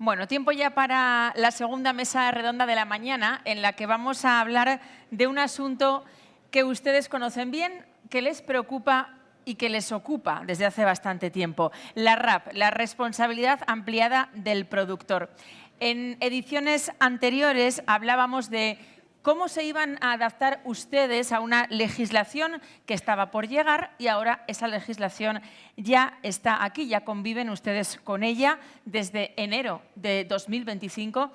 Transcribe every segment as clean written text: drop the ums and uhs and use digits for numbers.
Bueno, tiempo ya para la segunda mesa redonda de la mañana, en la que vamos a hablar de un asunto que ustedes conocen bien, que les preocupa y que les ocupa desde hace bastante tiempo. La RAP, la responsabilidad ampliada del productor. En ediciones anteriores hablábamos de cómo se iban a adaptar ustedes a una legislación que estaba por llegar y ahora esa legislación ya está aquí, ya conviven ustedes con ella desde enero de 2025.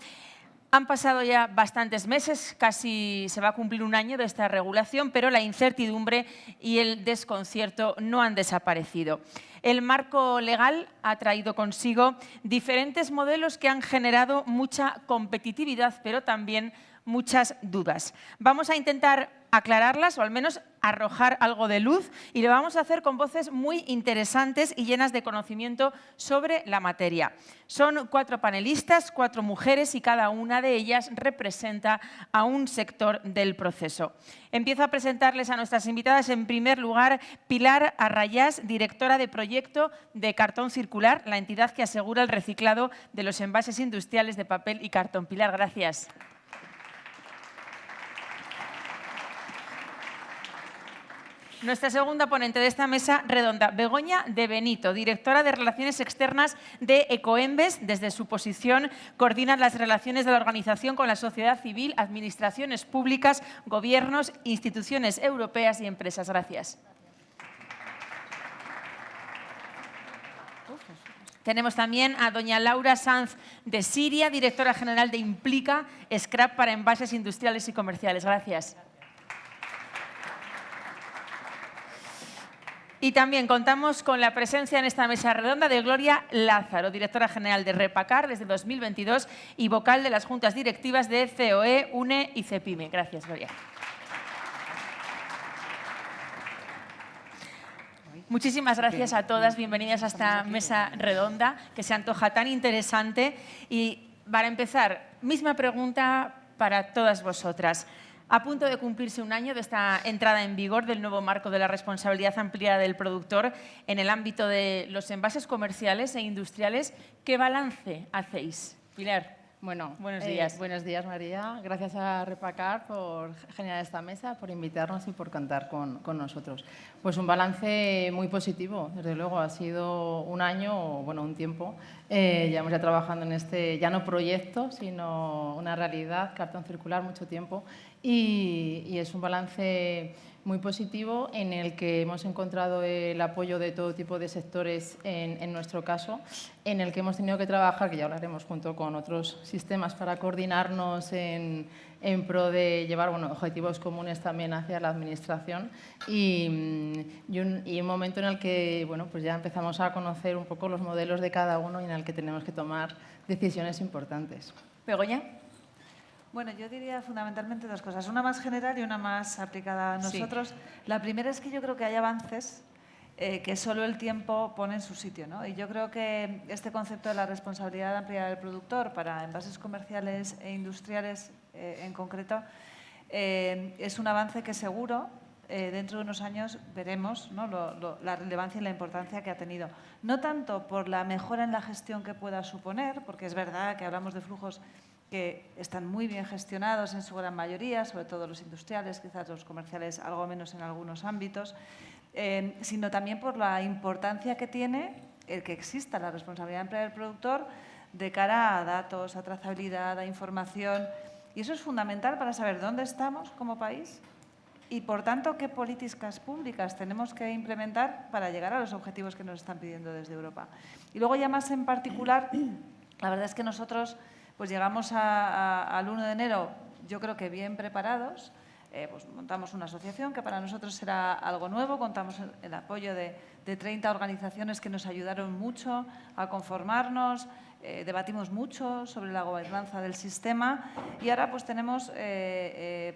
Han pasado ya bastantes meses, casi se va a cumplir un año de esta regulación, pero la incertidumbre y el desconcierto no han desaparecido. El marco legal ha traído consigo diferentes modelos que han generado mucha competitividad, pero también muchas dudas. Vamos a intentar aclararlas o al menos arrojar algo de luz y lo vamos a hacer con voces muy interesantes y llenas de conocimiento sobre la materia. Son 4 panelistas, 4 mujeres y cada una de ellas representa a un sector del proceso. Empiezo a presentarles a nuestras invitadas. En primer lugar, Pilar Arrayás, directora de proyecto de Cartón Circular, la entidad que asegura el reciclado de los envases industriales de papel y cartón. Pilar, gracias. Nuestra segunda ponente de esta mesa redonda, Begoña de Benito, directora de Relaciones Externas de Ecoembes. Desde su posición coordina las relaciones de la organización con la sociedad civil, administraciones públicas, gobiernos, instituciones europeas y empresas. Gracias. Tenemos también a doña Laura Sanz de Siria, directora general de Implica, Scrap para envases industriales y comerciales. Gracias. Y también contamos con la presencia en esta mesa redonda de Gloria Lázaro, directora general de Repacar desde 2022 y vocal de las juntas directivas de COE, UNE y CEPIME. Gracias, Gloria. Muchísimas gracias a todas. Bienvenidas a esta mesa redonda que se antoja tan interesante. Y para empezar, misma pregunta para todas vosotras. A punto de cumplirse un año de esta entrada en vigor del nuevo marco de la responsabilidad ampliada del productor en el ámbito de los envases comerciales e industriales, ¿qué balance hacéis? Pilar, bueno, buenos días. Buenos días, María. Gracias a Repacar por generar esta mesa, por invitarnos y por contar con nosotros. Pues un balance muy positivo, desde luego. Ha sido un año, bueno, un tiempo. Llevamos ya trabajando en este, ya no proyecto, sino una realidad, Cartón Circular, mucho tiempo. Y es un balance muy positivo en el que hemos encontrado el apoyo de todo tipo de sectores en nuestro caso, en el que hemos tenido que trabajar, que ya hablaremos junto con otros sistemas, para coordinarnos en pro de llevar objetivos comunes también hacia la Administración y un momento en el que pues ya empezamos a conocer un poco los modelos de cada uno y en el que tenemos que tomar decisiones importantes. Begoña. Bueno, yo diría fundamentalmente 2 cosas, una más general y una más aplicada a nosotros. Sí. La primera es que yo creo que hay avances que solo el tiempo pone en su sitio, ¿no? Y yo creo que este concepto de la responsabilidad ampliada del productor para envases comerciales e industriales en concreto es un avance que seguro dentro de unos años veremos, ¿no? la relevancia y la importancia que ha tenido. No tanto por la mejora en la gestión que pueda suponer, porque es verdad que hablamos de flujos que están muy bien gestionados en su gran mayoría, sobre todo los industriales, quizás los comerciales algo menos en algunos ámbitos, sino también por la importancia que tiene el que exista la responsabilidad empleada del productor de cara a datos, a trazabilidad, a información. Y eso es fundamental para saber dónde estamos como país y, por tanto, qué políticas públicas tenemos que implementar para llegar a los objetivos que nos están pidiendo desde Europa. Y luego, ya más en particular, la verdad es que nosotros pues llegamos al 1 de enero, yo creo que bien preparados. Pues montamos una asociación que para nosotros será algo nuevo. Contamos el apoyo de 30 organizaciones que nos ayudaron mucho a conformarnos. Debatimos mucho sobre la gobernanza del sistema y ahora pues tenemos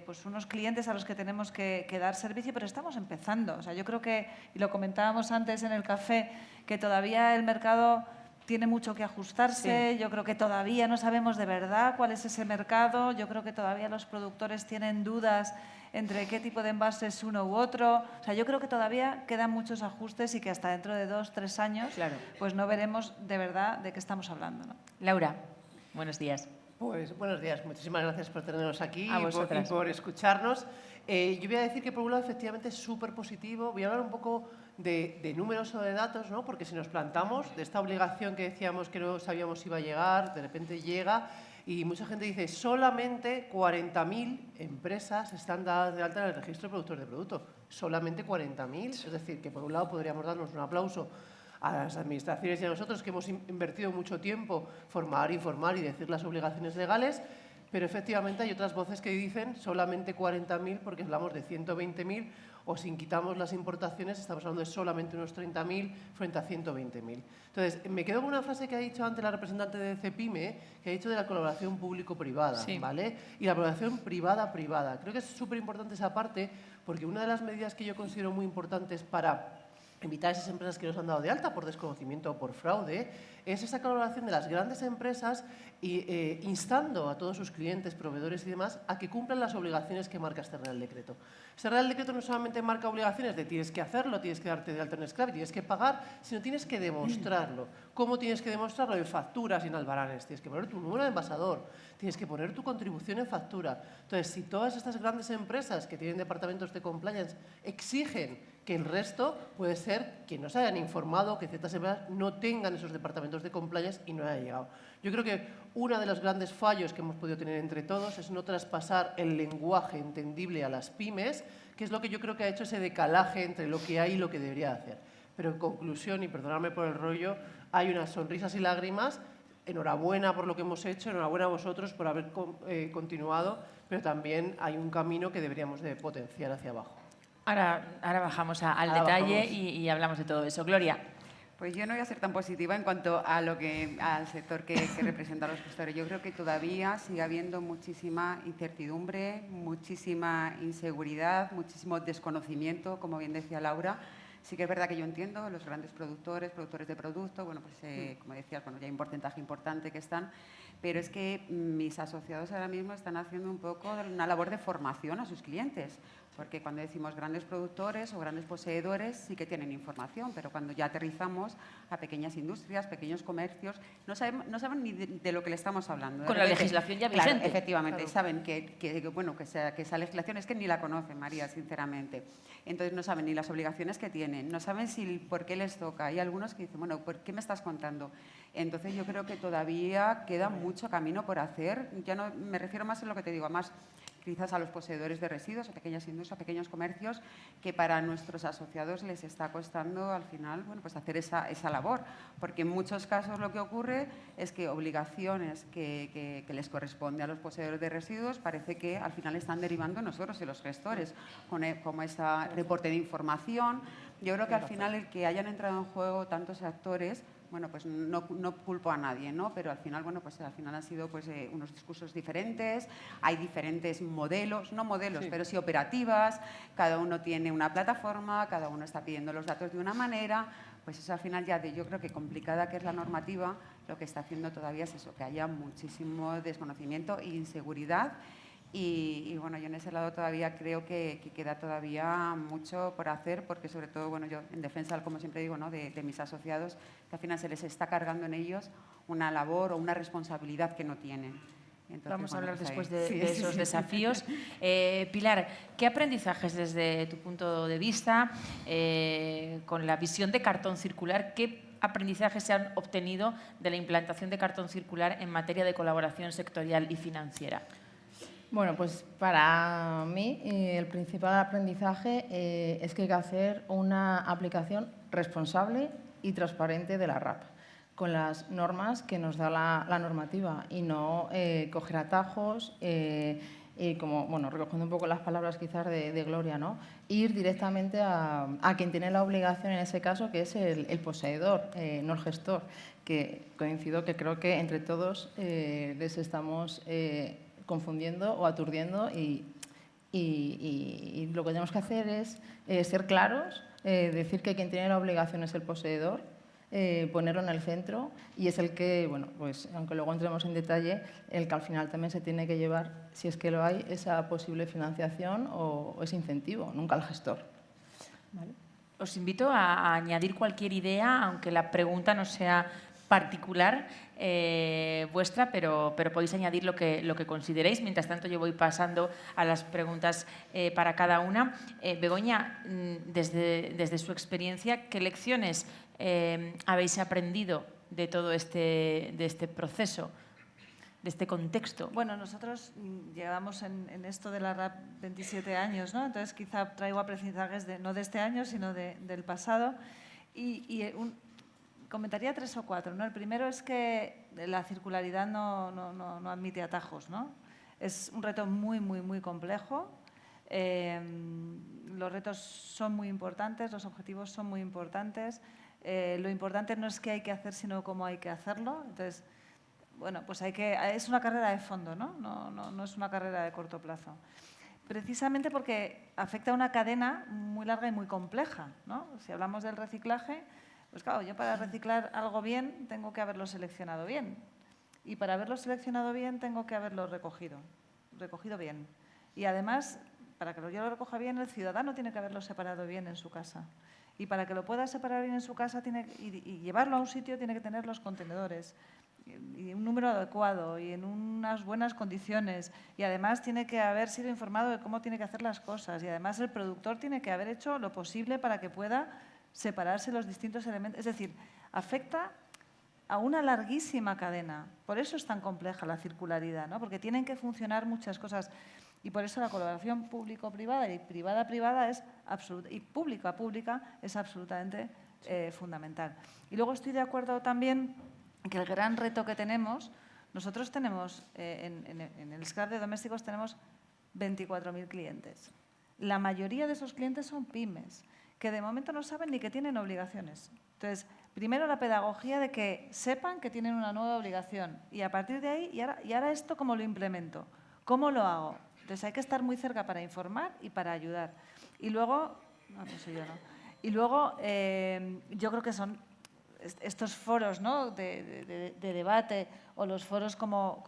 pues unos clientes a los que tenemos que dar servicio, pero estamos empezando. O sea, yo creo que, y lo comentábamos antes en el café, que todavía el mercado tiene mucho que ajustarse. Sí. Yo creo que todavía no sabemos de verdad cuál es ese mercado. Yo creo que todavía los productores tienen dudas entre qué tipo de envases uno u otro. O sea, yo creo que todavía quedan muchos ajustes y que hasta dentro de 2 o 3 años pues no veremos de verdad de qué estamos hablando, ¿no? Laura. Buenos días. Pues buenos días, muchísimas gracias por tenernos aquí A y vosotras. por escucharnos. Yo voy a decir que por un lado efectivamente es súper positivo. Voy a hablar un poco de números o de datos, ¿no? Porque si nos plantamos de esta obligación que decíamos que no sabíamos si iba a llegar, de repente llega y mucha gente dice solamente 40.000 empresas están dadas de alta en el registro de productores de producto. Solamente 40.000, es decir, que por un lado podríamos darnos un aplauso a las administraciones y a nosotros que hemos invertido mucho tiempo formar, informar y decir las obligaciones legales, pero efectivamente hay otras voces que dicen solamente 40.000 porque hablamos de 120.000 o si quitamos las importaciones estamos hablando de solamente unos 30.000 frente a 120.000. Entonces, me quedo con una frase que ha dicho antes la representante de CEPIME, que ha dicho de la colaboración público-privada, Sí. ¿vale? Y la colaboración privada-privada. Creo que es súper importante esa parte porque una de las medidas que yo considero muy importantes para evitar esas empresas que nos han dado de alta por desconocimiento o por fraude, es esa colaboración de las grandes empresas y, instando a todos sus clientes, proveedores y demás a que cumplan las obligaciones que marca este Real Decreto. Este Real Decreto no solamente marca obligaciones de tienes que hacerlo, tienes que darte de alta en Scrap, tienes que pagar, sino tienes que demostrarlo. ¿Cómo tienes que demostrarlo? En facturas y en albaranes. Tienes que poner tu número de envasador, tienes que poner tu contribución en factura. Entonces, si todas estas grandes empresas que tienen departamentos de compliance exigen que el resto puede ser que no se hayan informado, que ciertas empresas no tengan esos departamentos de compliance y no hayan llegado. Yo creo que uno de los grandes fallos que hemos podido tener entre todos es no traspasar el lenguaje entendible a las pymes, que es lo que yo creo que ha hecho ese decalaje entre lo que hay y lo que debería hacer. Pero en conclusión, y perdonadme por el rollo, hay unas sonrisas y lágrimas. Enhorabuena por lo que hemos hecho, enhorabuena a vosotros por haber continuado, pero también hay un camino que deberíamos de potenciar hacia abajo. Ahora bajamos al Ahora detalle bajamos. y hablamos de todo eso. Gloria. Pues yo no voy a ser tan positiva en cuanto a al sector que representa a los gestores. Yo creo que todavía sigue habiendo muchísima incertidumbre, muchísima inseguridad, muchísimo desconocimiento, como bien decía Laura. Sí que es verdad que yo entiendo los grandes productores de producto, bueno, pues como decías, bueno, ya hay un porcentaje importante que están, pero es que mis asociados ahora mismo están haciendo un poco una labor de formación a sus clientes, porque cuando decimos grandes productores o grandes poseedores sí que tienen información, pero cuando ya aterrizamos a pequeñas industrias, pequeños comercios, no saben ni de lo que le estamos hablando. Con la legislación ya Claro, vigente. efectivamente, Claro. saben que esa legislación es que ni la conocen, María, sinceramente. Entonces no saben ni las obligaciones que tienen, no saben por qué les toca. Hay algunos que dicen, bueno, ¿por qué me estás contando? Entonces yo creo que todavía queda mucho camino por hacer. Ya no me refiero más a lo que te digo, más quizás a los poseedores de residuos, a pequeñas industrias, a pequeños comercios, que para nuestros asociados les está costando al final, bueno, pues hacer esa labor, porque en muchos casos lo que ocurre es que obligaciones que les corresponde a los poseedores de residuos parece que al final están derivando nosotros y los gestores, como ese reporte de información. Yo creo que al final el que hayan entrado en juego tantos actores, bueno, pues no culpo a nadie, ¿no? Pero al final, bueno, pues al final han sido pues, unos discursos diferentes, hay diferentes modelos, no modelos, pero sí operativas, cada uno tiene una plataforma, cada uno está pidiendo los datos de una manera, pues eso al final ya yo creo que complicada que es la normativa, lo que está haciendo todavía es eso, que haya muchísimo desconocimiento e inseguridad. Y bueno, yo en ese lado todavía creo que queda todavía mucho por hacer, porque sobre todo, bueno, yo en defensa, como siempre digo, ¿no? de mis asociados, que al final se les está cargando en ellos una labor o una responsabilidad que no tienen. Entonces, Vamos a bueno, hablar pues después ahí. de esos desafíos. Pilar, ¿qué aprendizajes desde tu punto de vista, con la visión de cartón circular, qué aprendizajes se han obtenido de la implantación de cartón circular en materia de colaboración sectorial y financiera? Bueno, pues para mí el principal aprendizaje es que hay que hacer una aplicación responsable y transparente de la RAP, con las normas que nos da la normativa y no coger atajos y como, bueno, recogiendo un poco las palabras quizás de Gloria, ¿no? Ir directamente a quien tiene la obligación en ese caso, que es el poseedor, no el gestor, que coincido que creo que entre todos les estamos confundiendo o aturdiendo y lo que tenemos que hacer es ser claros, decir que quien tiene la obligación es el poseedor, ponerlo en el centro y es el que, bueno, pues aunque luego entremos en detalle, el que al final también se tiene que llevar, si es que lo hay, esa posible financiación o ese incentivo, nunca al gestor. ¿Vale? Os invito a añadir cualquier idea, aunque la pregunta no sea particular vuestra, pero podéis añadir lo que consideréis. Mientras tanto, yo voy pasando a las preguntas para cada una. Begoña, desde su experiencia, ¿qué lecciones habéis aprendido de todo este proceso, de este contexto? Bueno, nosotros llevamos en esto de la RAP 27 años, ¿no? Entonces quizá traigo aprendizajes no de este año, sino del pasado. Comentaría 3 o 4, ¿no? El primero es que la circularidad no admite atajos, ¿no? Es un reto muy, muy, muy complejo. Los retos son muy importantes, los objetivos son muy importantes. Lo importante no es qué hay que hacer, sino cómo hay que hacerlo. Entonces, bueno, pues es una carrera de fondo, ¿no? No es una carrera de corto plazo. Precisamente porque afecta a una cadena muy larga y muy compleja, ¿no? Si hablamos del reciclaje, pues claro, yo para reciclar algo bien tengo que haberlo seleccionado bien. Y para haberlo seleccionado bien tengo que haberlo recogido bien. Y además, para que yo lo recoja bien, el ciudadano tiene que haberlo separado bien en su casa. Y para que lo pueda separar bien en su casa y llevarlo a un sitio, tiene que tener los contenedores y un número adecuado y en unas buenas condiciones. Y además tiene que haber sido informado de cómo tiene que hacer las cosas. Y además el productor tiene que haber hecho lo posible para que pueda separarse los distintos elementos. Es decir, afecta a una larguísima cadena. Por eso es tan compleja la circularidad, ¿no? Porque tienen que funcionar muchas cosas. Y por eso la colaboración público-privada y privada-privada y pública-pública es absolutamente fundamental. Y luego estoy de acuerdo también que el gran reto que tenemos, nosotros tenemos, en el scrap de domésticos tenemos 24.000 clientes. La mayoría de esos clientes son pymes, que de momento no saben ni que tienen obligaciones. Entonces, primero la pedagogía de que sepan que tienen una nueva obligación y a partir de ahí, y ahora esto cómo lo implemento, cómo lo hago. Entonces hay que estar muy cerca para informar y para ayudar. Y luego, yo creo que son estos foros, ¿no? de debate o los foros como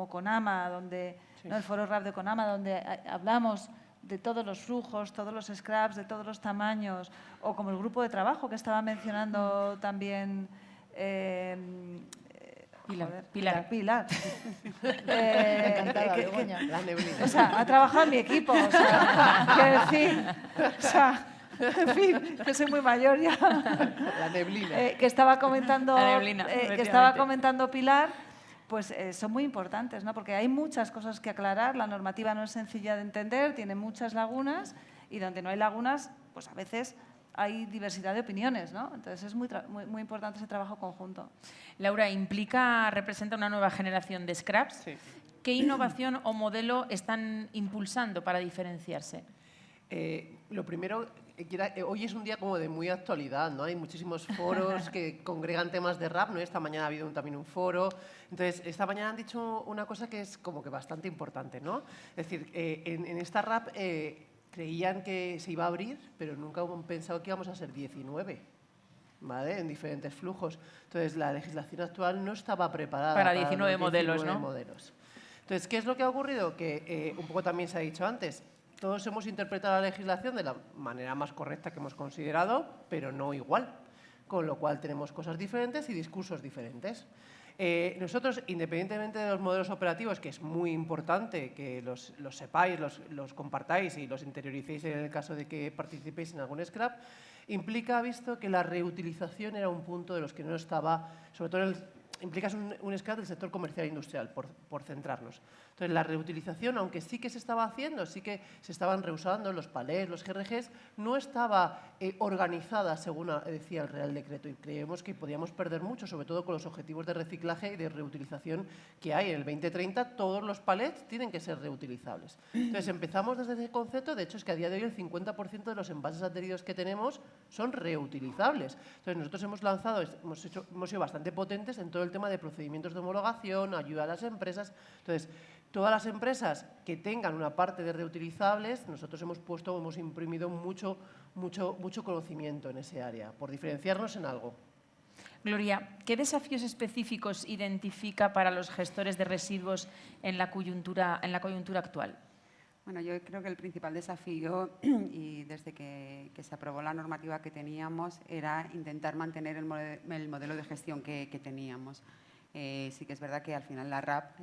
CONAMA, donde, sí, ¿no? El foro RAP de CONAMA, donde hablamos de todos los flujos, todos los scraps, de todos los tamaños, o como el grupo de trabajo que estaba mencionando también Pilar. Encantada, Begoña. La neblina. O sea, ha trabajado en mi equipo, o sea, quiero decir, o sea, en fin, que soy muy mayor ya. La neblina. Que estaba comentando, que estaba comentando Pilar. Pues son muy importantes, ¿no? Porque hay muchas cosas que aclarar, la normativa no es sencilla de entender, tiene muchas lagunas y donde no hay lagunas, pues a veces hay diversidad de opiniones, ¿no? Entonces es muy importante ese trabajo conjunto. Laura, representa una nueva generación de scraps. Sí. ¿Qué innovación o modelo están impulsando para diferenciarse? Lo primero, hoy es un día como de muy actualidad, ¿no? Hay muchísimos foros que congregan temas de rap, ¿no? Esta mañana ha habido también un foro. Entonces, esta mañana han dicho una cosa que es como que bastante importante, ¿no? Es decir, en esta rap creían que se iba a abrir, pero nunca han pensado que íbamos a ser 19, ¿vale? En diferentes flujos. Entonces, la legislación actual no estaba preparada para 19 modelos, ¿no? modelos. Entonces, ¿qué es lo que ha ocurrido? Que un poco también se ha dicho antes. Todos hemos interpretado la legislación de la manera más correcta que hemos considerado, pero no igual, con lo cual tenemos cosas diferentes y discursos diferentes. Nosotros, independientemente de los modelos operativos, que es muy importante que los sepáis, los compartáis y los interioricéis en el caso de que participéis en algún scrap, implica, visto que la reutilización era un punto de los que no estaba, sobre todo implica un scrap del sector comercial e industrial, por centrarnos. Entonces, la reutilización, aunque sí que se estaba haciendo, sí que se estaban reusando los palés, los GRGs, no estaba organizada según decía el Real Decreto y creemos que podíamos perder mucho, sobre todo con los objetivos de reciclaje y de reutilización que hay. En el 2030 todos los palets tienen que ser reutilizables. Entonces, empezamos desde ese concepto. De hecho, es que a día de hoy el 50% de los envases adheridos que tenemos son reutilizables. Entonces, nosotros hemos sido bastante potentes en todo el tema de procedimientos de homologación, ayuda a las empresas. Entonces, todas las empresas que tengan una parte de reutilizables, nosotros hemos imprimido mucho conocimiento en ese área, por diferenciarnos en algo. Gloria, ¿qué desafíos específicos identifica para los gestores de residuos en la coyuntura actual? Bueno, yo creo que el principal desafío, y desde que se aprobó la normativa que teníamos, era intentar mantener el modelo de gestión que teníamos. Sí que es verdad que al final la RAP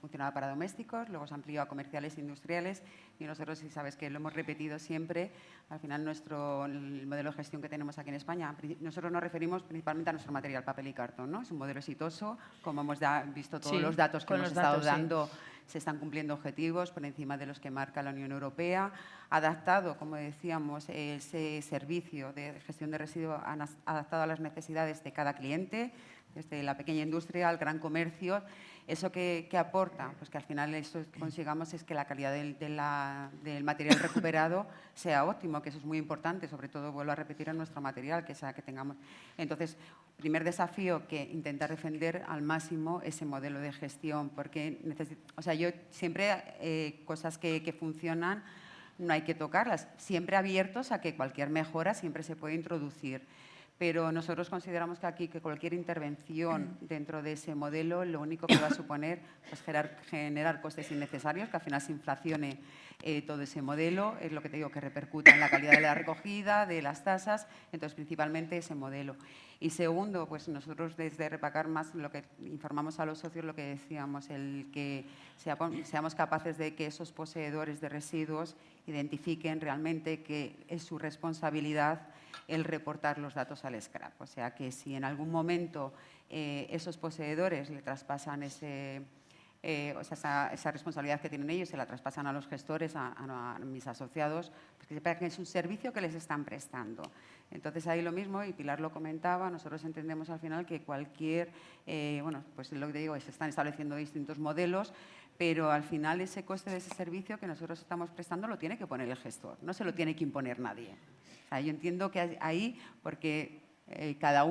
funcionaba para domésticos, luego se amplió a comerciales e industriales y nosotros, si sabes que lo hemos repetido siempre, al final el modelo de gestión que tenemos aquí en España, nosotros nos referimos principalmente a nuestro material, papel y cartón, ¿no? Es un modelo exitoso, como hemos visto todos los datos que hemos estado dando, se están cumpliendo objetivos por encima de los que marca la Unión Europea, adaptado, como decíamos, ese servicio de gestión de residuos adaptado a las necesidades de cada cliente, desde la pequeña industria al gran comercio. ¿Eso que aporta? Pues que al final eso consigamos es que la calidad del material recuperado sea óptimo, que eso es muy importante, sobre todo, vuelvo a repetir, en nuestro material, que sea que tengamos. Entonces, primer desafío, que intentar defender al máximo ese modelo de gestión, porque yo siempre cosas que funcionan no hay que tocarlas, siempre abiertos a que cualquier mejora siempre se puede introducir. Pero nosotros consideramos que aquí que cualquier intervención dentro de ese modelo lo único que va a suponer es generar costes innecesarios, que al final se inflacione todo ese modelo, es lo que te digo, que repercuta en la calidad de la recogida, de las tasas, entonces principalmente ese modelo. Y segundo, pues nosotros desde Repacar más lo que informamos a los socios, lo que decíamos, el que seamos capaces de que esos poseedores de residuos identifiquen realmente que es su responsabilidad el reportar los datos al scrap. O sea, que si en algún momento esos poseedores le traspasan esa responsabilidad que tienen ellos, se la traspasan a los gestores, a mis asociados, pues que sepan que es un servicio que les están prestando. Entonces, ahí lo mismo, y Pilar lo comentaba, nosotros entendemos al final que cualquier, pues lo que digo, se están estableciendo distintos modelos, pero al final ese coste de ese servicio que nosotros estamos prestando lo tiene que poner el gestor, no se lo tiene que imponer nadie. O sea, yo entiendo que ahí, porque cada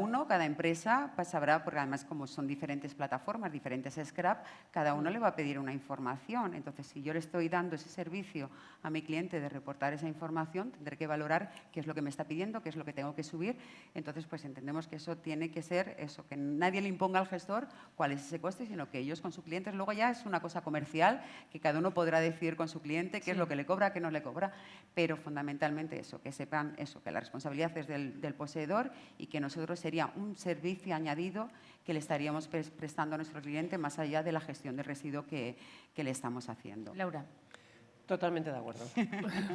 empresa sabrá, porque además como son diferentes plataformas, diferentes scrap, cada uno le va a pedir una información. Entonces, si yo le estoy dando ese servicio a mi cliente de reportar esa información, tendré que valorar qué es lo que me está pidiendo, qué es lo que tengo que subir. Entonces, pues entendemos que eso tiene que ser eso, que nadie le imponga al gestor cuál es ese coste, sino que ellos con sus clientes, luego ya es una cosa comercial, que cada uno podrá decidir con su cliente qué es lo que le cobra, qué no le cobra, pero fundamentalmente eso, que sepan eso, que la responsabilidad es del poseedor y que nosotros sería un servicio añadido que le estaríamos prestando a nuestro cliente más allá de la gestión de residuo que le estamos haciendo. Laura. Totalmente de acuerdo.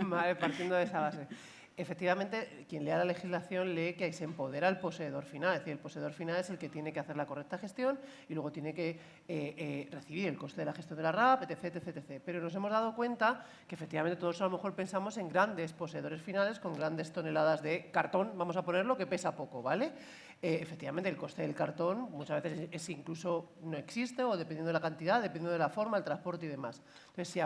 Vale, partiendo de esa base. Efectivamente, quien lea la legislación lee que se empodera al poseedor final. Es decir, el poseedor final es el que tiene que hacer la correcta gestión y luego tiene que recibir el coste de la gestión de la RAP, etc, etc. Pero nos hemos dado cuenta que efectivamente todos a lo mejor pensamos en grandes poseedores finales con grandes toneladas de cartón, vamos a ponerlo, que pesa poco, ¿vale? Efectivamente, el coste del cartón muchas veces incluso no existe o dependiendo de la cantidad, dependiendo de la forma, el transporte y demás. Entonces, si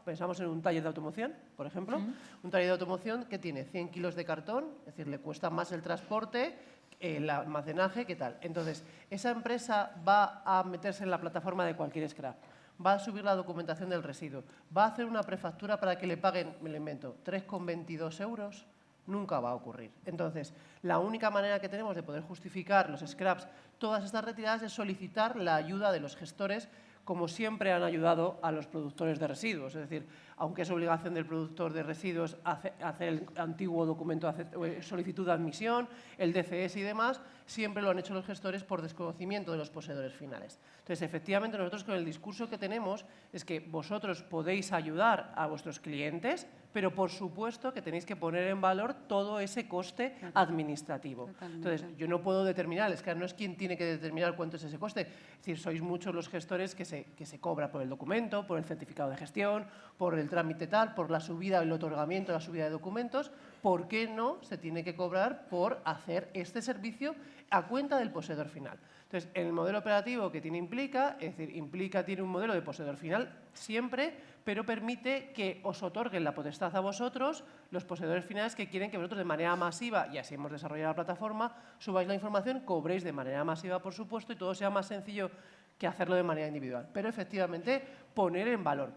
pensamos en un taller de automoción, por ejemplo, un taller de automoción que tiene 100 kilos de cartón, es decir, le cuesta más el transporte, el almacenaje, ¿qué tal? Entonces, esa empresa va a meterse en la plataforma de cualquier scrap, va a subir la documentación del residuo, va a hacer una prefactura para que le paguen, me lo invento, 3,22 euros, nunca va a ocurrir. Entonces, la única manera que tenemos de poder justificar los scraps, todas estas retiradas, es solicitar la ayuda de los gestores, como siempre han ayudado a los productores de residuos. Es decir, aunque es obligación del productor de residuos hacer el antiguo documento de solicitud de admisión, el DCS y demás, siempre lo han hecho los gestores por desconocimiento de los poseedores finales. Entonces, efectivamente, nosotros con el discurso que tenemos es que vosotros podéis ayudar a vuestros clientes, pero por supuesto que tenéis que poner en valor todo ese coste administrativo. Entonces, yo no puedo determinar, es que no es quien tiene que determinar cuánto es ese coste. Es decir, sois muchos los gestores que se cobra por el documento, por el certificado de gestión, por el trámite tal, por la subida, el otorgamiento, la subida de documentos. ¿Por qué no se tiene que cobrar por hacer este servicio a cuenta del poseedor final? Entonces, en el modelo operativo que tiene tiene un modelo de poseedor final siempre, pero permite que os otorguen la potestad a vosotros, los poseedores finales que quieren que vosotros de manera masiva, y así hemos desarrollado la plataforma, subáis la información, cobréis de manera masiva, por supuesto, y todo sea más sencillo que hacerlo de manera individual. Pero, efectivamente, poner en valor.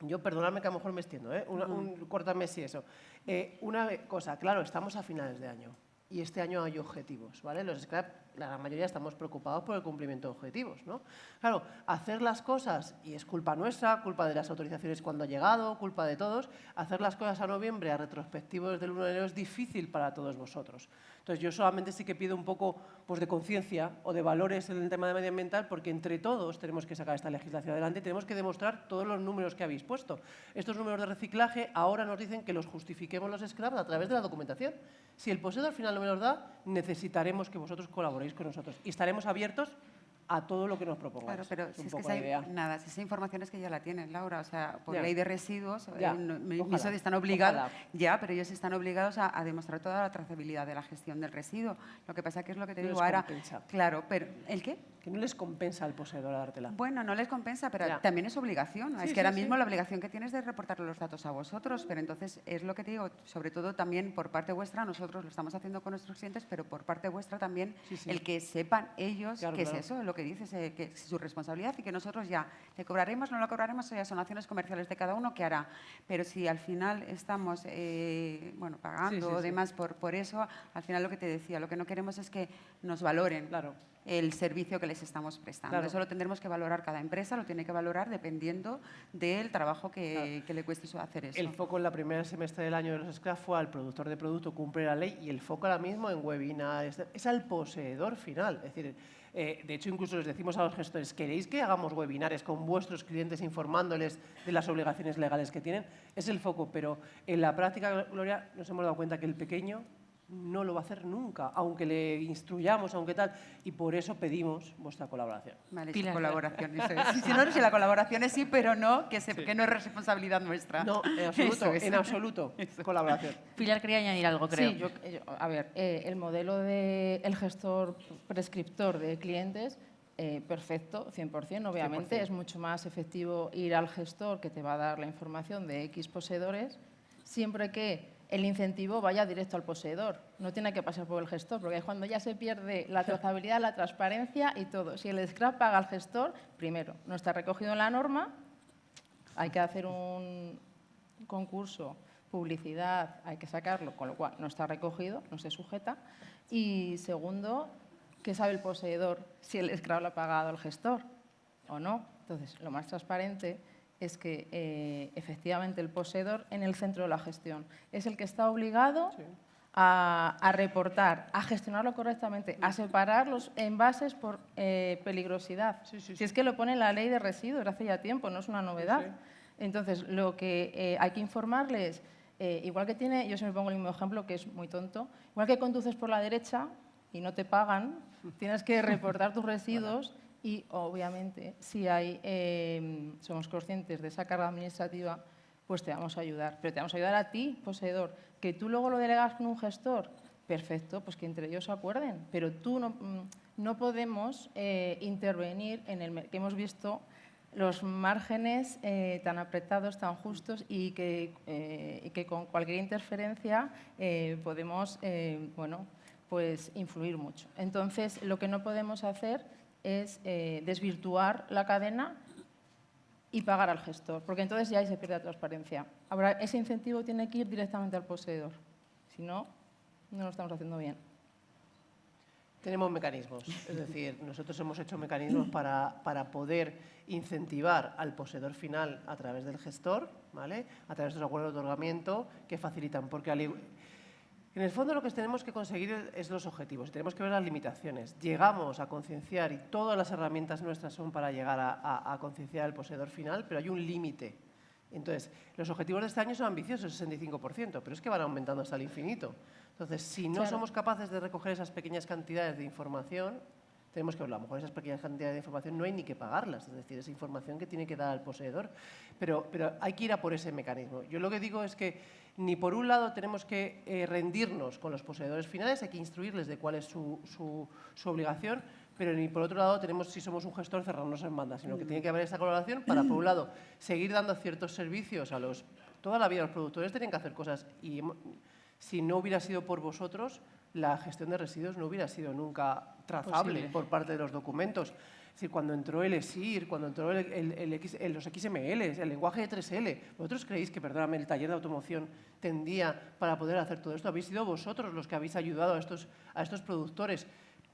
Yo, perdonadme que a lo mejor me extiendo, córtame si eso. Una cosa, claro, estamos a finales de año. Y este año hay objetivos, ¿vale? Los scrap, la gran mayoría estamos preocupados por el cumplimiento de objetivos, ¿no? Claro, hacer las cosas, y es culpa nuestra, culpa de las autorizaciones cuando ha llegado, culpa de todos, hacer las cosas a noviembre, a retrospectivo desde el 1 de enero, es difícil para todos vosotros. Entonces, yo solamente sí que pido un poco pues, de conciencia o de valores en el tema de medioambiental, porque entre todos tenemos que sacar esta legislación adelante y tenemos que demostrar todos los números que habéis puesto. Estos números de reciclaje ahora nos dicen que los justifiquemos los scraps a través de la documentación. Si el poseedor al final no me los da, necesitaremos que vosotros colaboréis con nosotros y estaremos abiertos a todo lo que nos propongáis. Claro, pero es si un es que poco la idea. nada, si esa información es que ya la tienen, Laura, o sea, por Ya. ley de residuos, Ya, MISOD están obligados, ojalá. ya, pero ellos están obligados a demostrar toda la trazabilidad de la gestión del residuo. Lo que pasa que es lo que te No digo les ahora, compensa. claro, pero ¿el qué? Que no les compensa al poseedor dártela. Bueno, no les compensa, pero Ya. también es obligación. Sí, Es que sí, ahora sí. mismo la obligación que tienes es de reportar los datos a vosotros, pero entonces es lo que te digo, sobre todo también por parte vuestra, nosotros lo estamos haciendo con nuestros clientes, pero por parte vuestra también, Sí, sí. el que sepan ellos Claro, qué claro. es eso, lo que dices, que es su responsabilidad y que nosotros ya le cobraremos, no lo cobraremos, eso ya son acciones comerciales de cada uno que hará. Pero si al final estamos bueno, pagando Sí, sí, o sí. demás por eso, al final lo que te decía, lo que no queremos es que nos valoren Claro. el servicio que les estamos prestando. Claro. Eso lo tendremos que valorar, cada empresa lo tiene que valorar dependiendo del trabajo que le cueste hacer eso. El foco en la primera semestre del año de los scraps fue al productor de producto cumple la ley y el foco ahora mismo en webinars es al poseedor final. Es decir, de hecho, incluso les decimos a los gestores, ¿queréis que hagamos webinares con vuestros clientes informándoles de las obligaciones legales que tienen? Es el foco, pero en la práctica, Gloria, nos hemos dado cuenta que el pequeño no lo va a hacer nunca, aunque le instruyamos, aunque tal, y por eso pedimos vuestra colaboración. Vale, Pilar. sí, colaboración, eso es. Si no, si la colaboración es sí, pero no, que no es responsabilidad nuestra. No, en absoluto, Eso es. en absoluto, colaboración. Pilar quería añadir algo, creo. Sí, a ver, el modelo del gestor prescriptor de clientes, perfecto, 100%. Obviamente 100%. es mucho más efectivo ir al gestor que te va a dar la información de X poseedores, siempre que el incentivo vaya directo al poseedor. No tiene que pasar por el gestor, porque es cuando ya se pierde la trazabilidad, la transparencia y todo. Si el scrap paga al gestor, primero, no está recogido en la norma, hay que hacer un concurso, publicidad, hay que sacarlo, con lo cual no está recogido, no se sujeta. Y segundo, ¿qué sabe el poseedor si el scrap lo ha pagado al gestor o no? Entonces, lo más transparente es que efectivamente el poseedor en el centro de la gestión es el que está obligado Sí. a reportar, a gestionarlo correctamente, a separar los envases por peligrosidad. Sí, sí, Si es que lo pone la ley de residuos hace ya tiempo, no es una novedad. Sí. Entonces, lo que hay que informarles, igual que tiene, yo siempre pongo el mismo ejemplo que es muy tonto, igual que conduces por la derecha y no te pagan, tienes que reportar tus residuos. Y, obviamente, si somos conscientes de esa carga administrativa, pues te vamos a ayudar. Pero te vamos a ayudar a ti, poseedor. Que tú luego lo delegas con un gestor, perfecto, pues que entre ellos se acuerden. Pero tú no podemos intervenir en el que hemos visto los márgenes tan apretados, tan justos y que con cualquier interferencia podemos bueno, pues influir mucho. Entonces, lo que no podemos hacer es desvirtuar la cadena y pagar al gestor, porque entonces ya ahí se pierde la transparencia. Ahora, ese incentivo tiene que ir directamente al poseedor, si no, no lo estamos haciendo bien. Tenemos mecanismos, es decir, nosotros hemos hecho mecanismos para poder incentivar al poseedor final a través del gestor, ¿vale? A través de los acuerdos de otorgamiento que facilitan, porque en el fondo lo que tenemos que conseguir es los objetivos, tenemos que ver las limitaciones. Llegamos a concienciar y todas las herramientas nuestras son para llegar a concienciar al poseedor final, pero hay un límite. Entonces, los objetivos de este año son ambiciosos, 65%, pero es que van aumentando hasta el infinito. Entonces, si no Claro. somos capaces de recoger esas pequeñas cantidades de información, tenemos que verlo. A lo mejor esas pequeñas cantidades de información no hay ni que pagarlas, es decir, es información que tiene que dar al poseedor. Pero hay que ir a por ese mecanismo. Yo lo que digo es que ni por un lado tenemos que rendirnos con los poseedores finales, hay que instruirles de cuál es su obligación, pero ni por otro lado tenemos, si somos un gestor, cerrarnos en banda, sino que tiene que haber esta colaboración para, por un lado, seguir dando ciertos servicios a los... Toda la vida los productores tienen que hacer cosas y si no hubiera sido por vosotros, la gestión de residuos no hubiera sido nunca trazable Posible. por parte de los documentos. Es decir, cuando entró el ESIR, cuando entró los XML, el lenguaje de 3L, ¿vosotros creéis que, perdóname, el taller de automoción tendía para poder hacer todo esto? Habéis sido vosotros los que habéis ayudado a estos productores.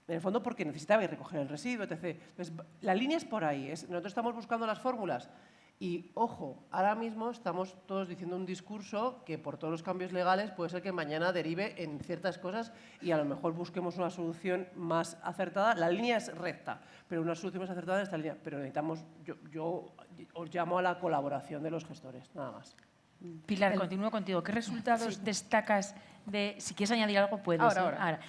En el fondo porque necesitaba recoger el residuo, etc. Entonces, la línea es por ahí. Nosotros estamos buscando las fórmulas. Y, ojo, ahora mismo estamos todos diciendo un discurso que por todos los cambios legales puede ser que mañana derive en ciertas cosas y a lo mejor busquemos una solución más acertada. La línea es recta, pero una solución más acertada en esta línea. Pero necesitamos, yo os llamo a la colaboración de los gestores, nada más. Pilar, continúo contigo. ¿Qué resultados destacas de, si quieres añadir algo, puedes? Ahora.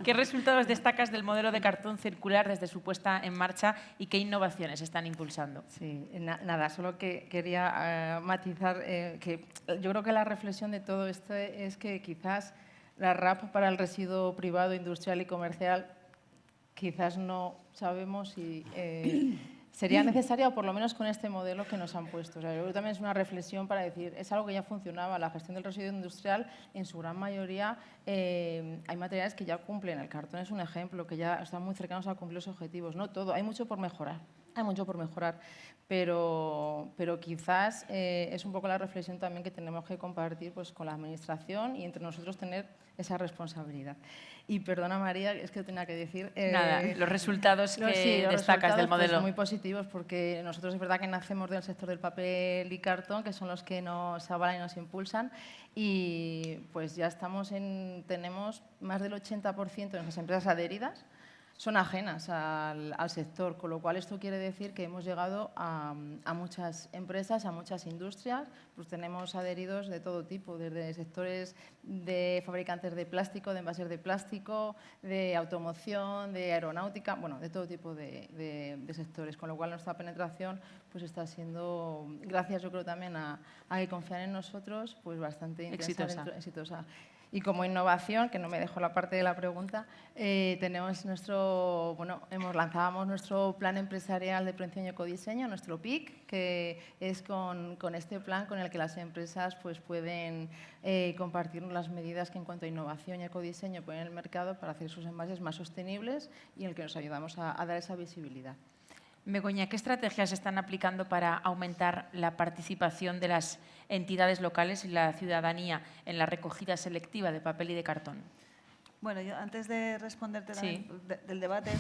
¿Qué resultados destacas del modelo de cartón circular desde su puesta en marcha y qué innovaciones están impulsando? Sí, nada, solo que quería matizar que yo creo que la reflexión de todo esto es que quizás la RAP para el residuo privado, industrial y comercial quizás no sabemos si sería necesaria, o por lo menos con este modelo que nos han puesto. O sea, yo creo que también es una reflexión para decir, es algo que ya funcionaba, la gestión del residuo industrial, en su gran mayoría hay materiales que ya cumplen, el cartón es un ejemplo, que ya están muy cercanos a cumplir los objetivos. No todo, hay mucho por mejorar, pero quizás es un poco la reflexión también que tenemos que compartir pues, con la Administración y entre nosotros tener esa responsabilidad. Y perdona, María, es que tenía que decir… Nada, los resultados que destacas del modelo. Pues, muy positivos, porque nosotros es verdad que nacemos del sector del papel y cartón, que son los que nos avalan y nos impulsan, y pues ya tenemos más del 80% de nuestras empresas adheridas, son ajenas al sector, con lo cual esto quiere decir que hemos llegado a muchas empresas, a muchas industrias, pues tenemos adheridos de todo tipo, desde sectores de fabricantes de plástico, de envases de plástico, de automoción, de aeronáutica, bueno, de todo tipo de sectores, con lo cual nuestra penetración pues está siendo, gracias yo creo también a que confían en nosotros, pues bastante intensa, exitosa. Y como innovación, que no me dejo la parte de la pregunta, tenemos lanzábamos nuestro plan empresarial de prevención y ecodiseño, nuestro PIC, que es con este plan con el que las empresas pues, pueden compartir las medidas que en cuanto a innovación y ecodiseño ponen en el mercado para hacer sus envases más sostenibles y en el que nos ayudamos a dar esa visibilidad. Begoña, ¿qué estrategias están aplicando para aumentar la participación de las entidades locales y la ciudadanía en la recogida selectiva de papel y de cartón? Bueno, yo antes de responderte del debate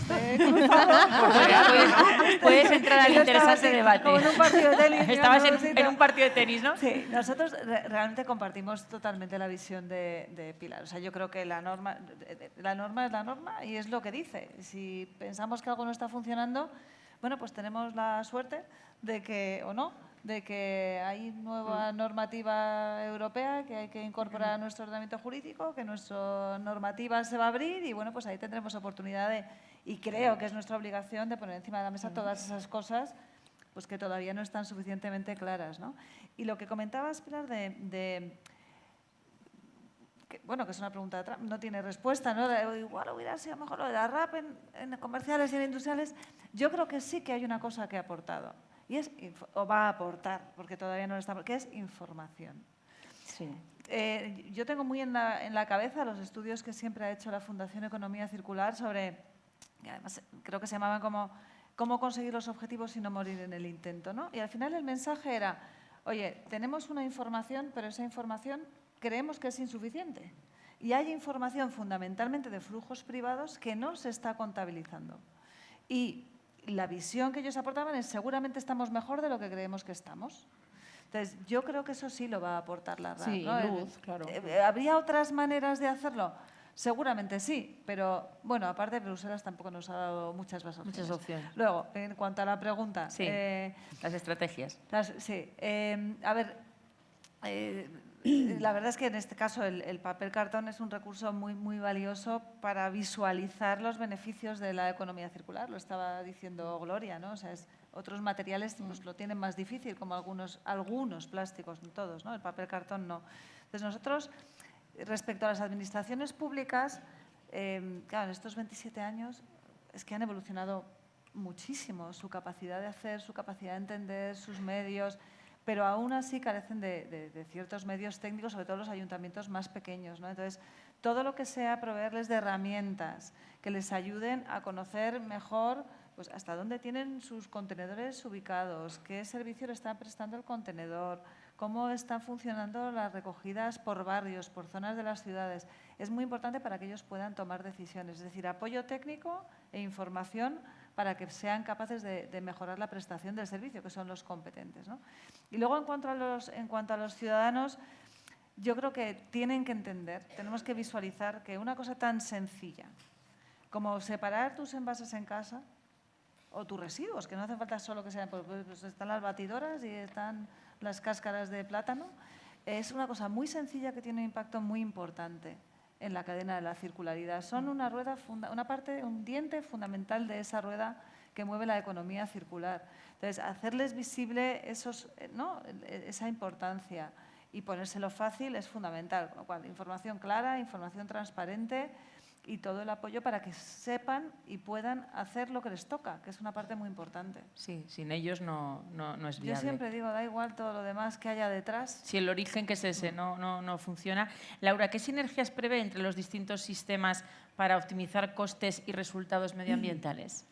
puedes entrar al interesante debate. Como en un partido de tenis. Estabas en un partido de tenis, ¿no? Sí, nosotros realmente compartimos totalmente la visión de Pilar. O sea, yo creo que la norma es la norma y es lo que dice. Si pensamos que algo no está funcionando, bueno, pues tenemos la suerte de que, o no, de que hay nueva normativa europea que hay que incorporar a nuestro ordenamiento jurídico, que nuestra normativa se va a abrir y bueno, pues ahí tendremos oportunidad y creo que es nuestra obligación de poner encima de la mesa todas esas cosas pues que todavía no están suficientemente claras, ¿no? Y lo que comentabas, Pilar, bueno, que es una pregunta no tiene respuesta, ¿no? Igual hubiera sido mejor lo de la RAP en comerciales y en industriales. Yo creo que sí que hay una cosa que ha aportado, o va a aportar, porque todavía no lo está, que es información. Sí. Yo tengo muy en la cabeza los estudios que siempre ha hecho la Fundación Economía Circular sobre, que además creo que se llamaban como cómo conseguir los objetivos y no morir en el intento, ¿no? Y al final el mensaje era, oye, tenemos una información, pero esa información creemos que es insuficiente. Y hay información fundamentalmente de flujos privados que no se está contabilizando. Y la visión que ellos aportaban es seguramente estamos mejor de lo que creemos que estamos. Entonces, yo creo que eso sí lo va a aportar la RAP, sí, ¿no? luz, claro. ¿Habría otras maneras de hacerlo? Seguramente sí, pero bueno, aparte Bruselas tampoco nos ha dado muchas opciones. Muchas opciones. Luego, en cuanto a la pregunta… Sí, las estrategias. A ver… la verdad es que en este caso el papel cartón es un recurso muy, muy valioso para visualizar los beneficios de la economía circular. Lo estaba diciendo Gloria, ¿no? O sea, otros materiales pues, lo tienen más difícil, como algunos plásticos, no todos, ¿no? El papel cartón no. Entonces nosotros, respecto a las administraciones públicas, claro, en estos 27 años es que han evolucionado muchísimo su capacidad de hacer, su capacidad de entender, sus medios… pero aún así carecen de ciertos medios técnicos, sobre todo los ayuntamientos más pequeños, ¿no? Entonces, todo lo que sea proveerles de herramientas que les ayuden a conocer mejor pues, hasta dónde tienen sus contenedores ubicados, qué servicio le está prestando el contenedor, cómo están funcionando las recogidas por barrios, por zonas de las ciudades. Es muy importante para que ellos puedan tomar decisiones, es decir, apoyo técnico e información para que sean capaces de mejorar la prestación del servicio, que son los competentes, ¿no? Y luego, en cuanto a los ciudadanos, yo creo que tienen que entender, tenemos que visualizar que una cosa tan sencilla como separar tus envases en casa o tus residuos, que no hace falta solo que sean, pues están las batidoras y están las cáscaras de plátano, es una cosa muy sencilla que tiene un impacto muy importante en la cadena de la circularidad. Son un diente fundamental de esa rueda que mueve la economía circular. Entonces, hacerles visible esa importancia y ponérselo fácil es fundamental. Con lo cual, información clara, información transparente y todo el apoyo para que sepan y puedan hacer lo que les toca, que es una parte muy importante. Sí, sin ellos no es viable. Yo siempre digo, da igual todo lo demás que haya detrás. Si el origen, que es ese, no funciona. Laura, ¿qué sinergias prevé entre los distintos sistemas para optimizar costes y resultados medioambientales?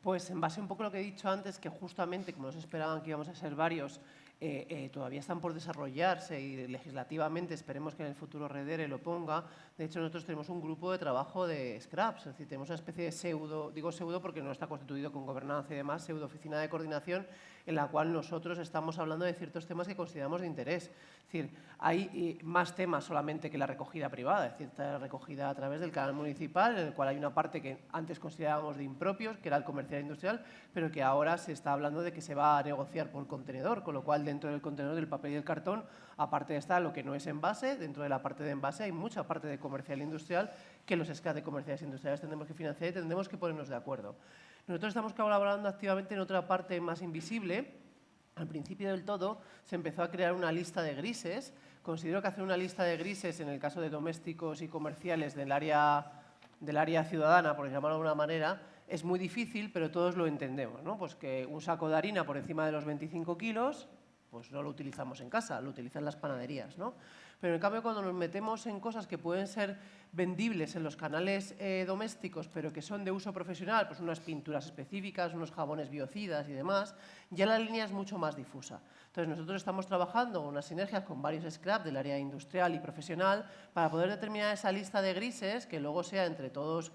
Pues en base un poco a lo que he dicho antes, que justamente, como nos esperaban que íbamos a ser varios, todavía están por desarrollarse y legislativamente esperemos que en el futuro Redere lo ponga. De hecho, nosotros tenemos un grupo de trabajo de scraps, es decir, tenemos una especie de digo pseudo porque no está constituido con gobernanza y demás, pseudo oficina de coordinación en la cual nosotros estamos hablando de ciertos temas que consideramos de interés. Es decir, hay más temas solamente que la recogida privada, es decir, la recogida a través del canal municipal, en el cual hay una parte que antes considerábamos de impropios, que era el comercial industrial, pero que ahora se está hablando de que se va a negociar por contenedor, con lo cual dentro del contenedor del papel y del cartón, aparte está lo que no es envase, dentro de la parte de envase hay mucha parte de comercial industrial que los scraps de comerciales industriales tendremos que financiar y tendremos que ponernos de acuerdo. Nosotros estamos colaborando activamente en otra parte más invisible. Al principio del todo se empezó a crear una lista de grises. Considero que hacer una lista de grises en el caso de domésticos y comerciales del área ciudadana, por llamarlo de alguna manera, es muy difícil, pero todos lo entendemos, ¿no? Pues que un saco de harina por encima de los 25 kilos, pues no lo utilizamos en casa, lo utilizan las panaderías, ¿no? Pero en cambio, cuando nos metemos en cosas que pueden ser vendibles en los canales domésticos, pero que son de uso profesional, pues unas pinturas específicas, unos jabones biocidas y demás, ya la línea es mucho más difusa. Entonces, nosotros estamos trabajando en unas sinergias con varios scraps del área industrial y profesional para poder determinar esa lista de grises que luego sea entre todos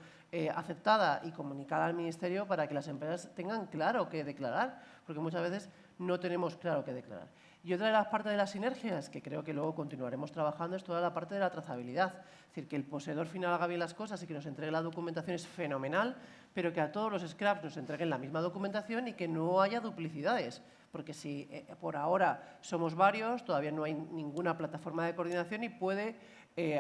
aceptada y comunicada al Ministerio para que las empresas tengan claro qué declarar, porque muchas veces no tenemos claro qué declarar. Y otra de las partes de las sinergias, que creo que luego continuaremos trabajando, es toda la parte de la trazabilidad. Es decir, que el poseedor final haga bien las cosas y que nos entregue la documentación es fenomenal, pero que a todos los scraps nos entreguen la misma documentación y que no haya duplicidades. Porque si por ahora somos varios, todavía no hay ninguna plataforma de coordinación y puede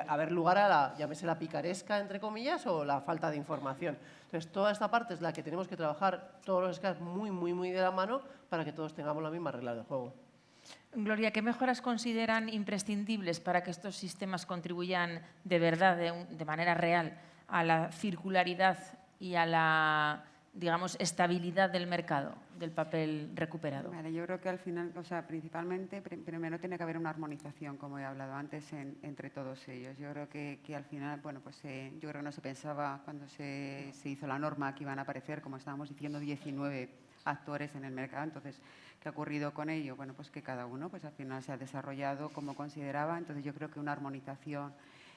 haber lugar a llámese la picaresca, entre comillas, o la falta de información. Entonces, toda esta parte es la que tenemos que trabajar todos los scraps muy de la mano para que todos tengamos las mismas reglas de juego. Gloria, ¿qué mejoras consideran imprescindibles para que estos sistemas contribuyan de verdad, de manera real, a la circularidad y a la, digamos, estabilidad del mercado del papel recuperado? Vale, yo creo que al final, o sea, principalmente, primero tiene que haber una armonización, como he hablado antes, entre todos ellos. Yo creo que al final, bueno, pues yo creo que no se pensaba cuando se hizo la norma que iban a aparecer, como estábamos diciendo, 19 actores en el mercado. Entonces, ¿qué ha ocurrido con ello? Bueno, pues que cada uno pues al final se ha desarrollado como consideraba. Entonces, yo creo que una armonización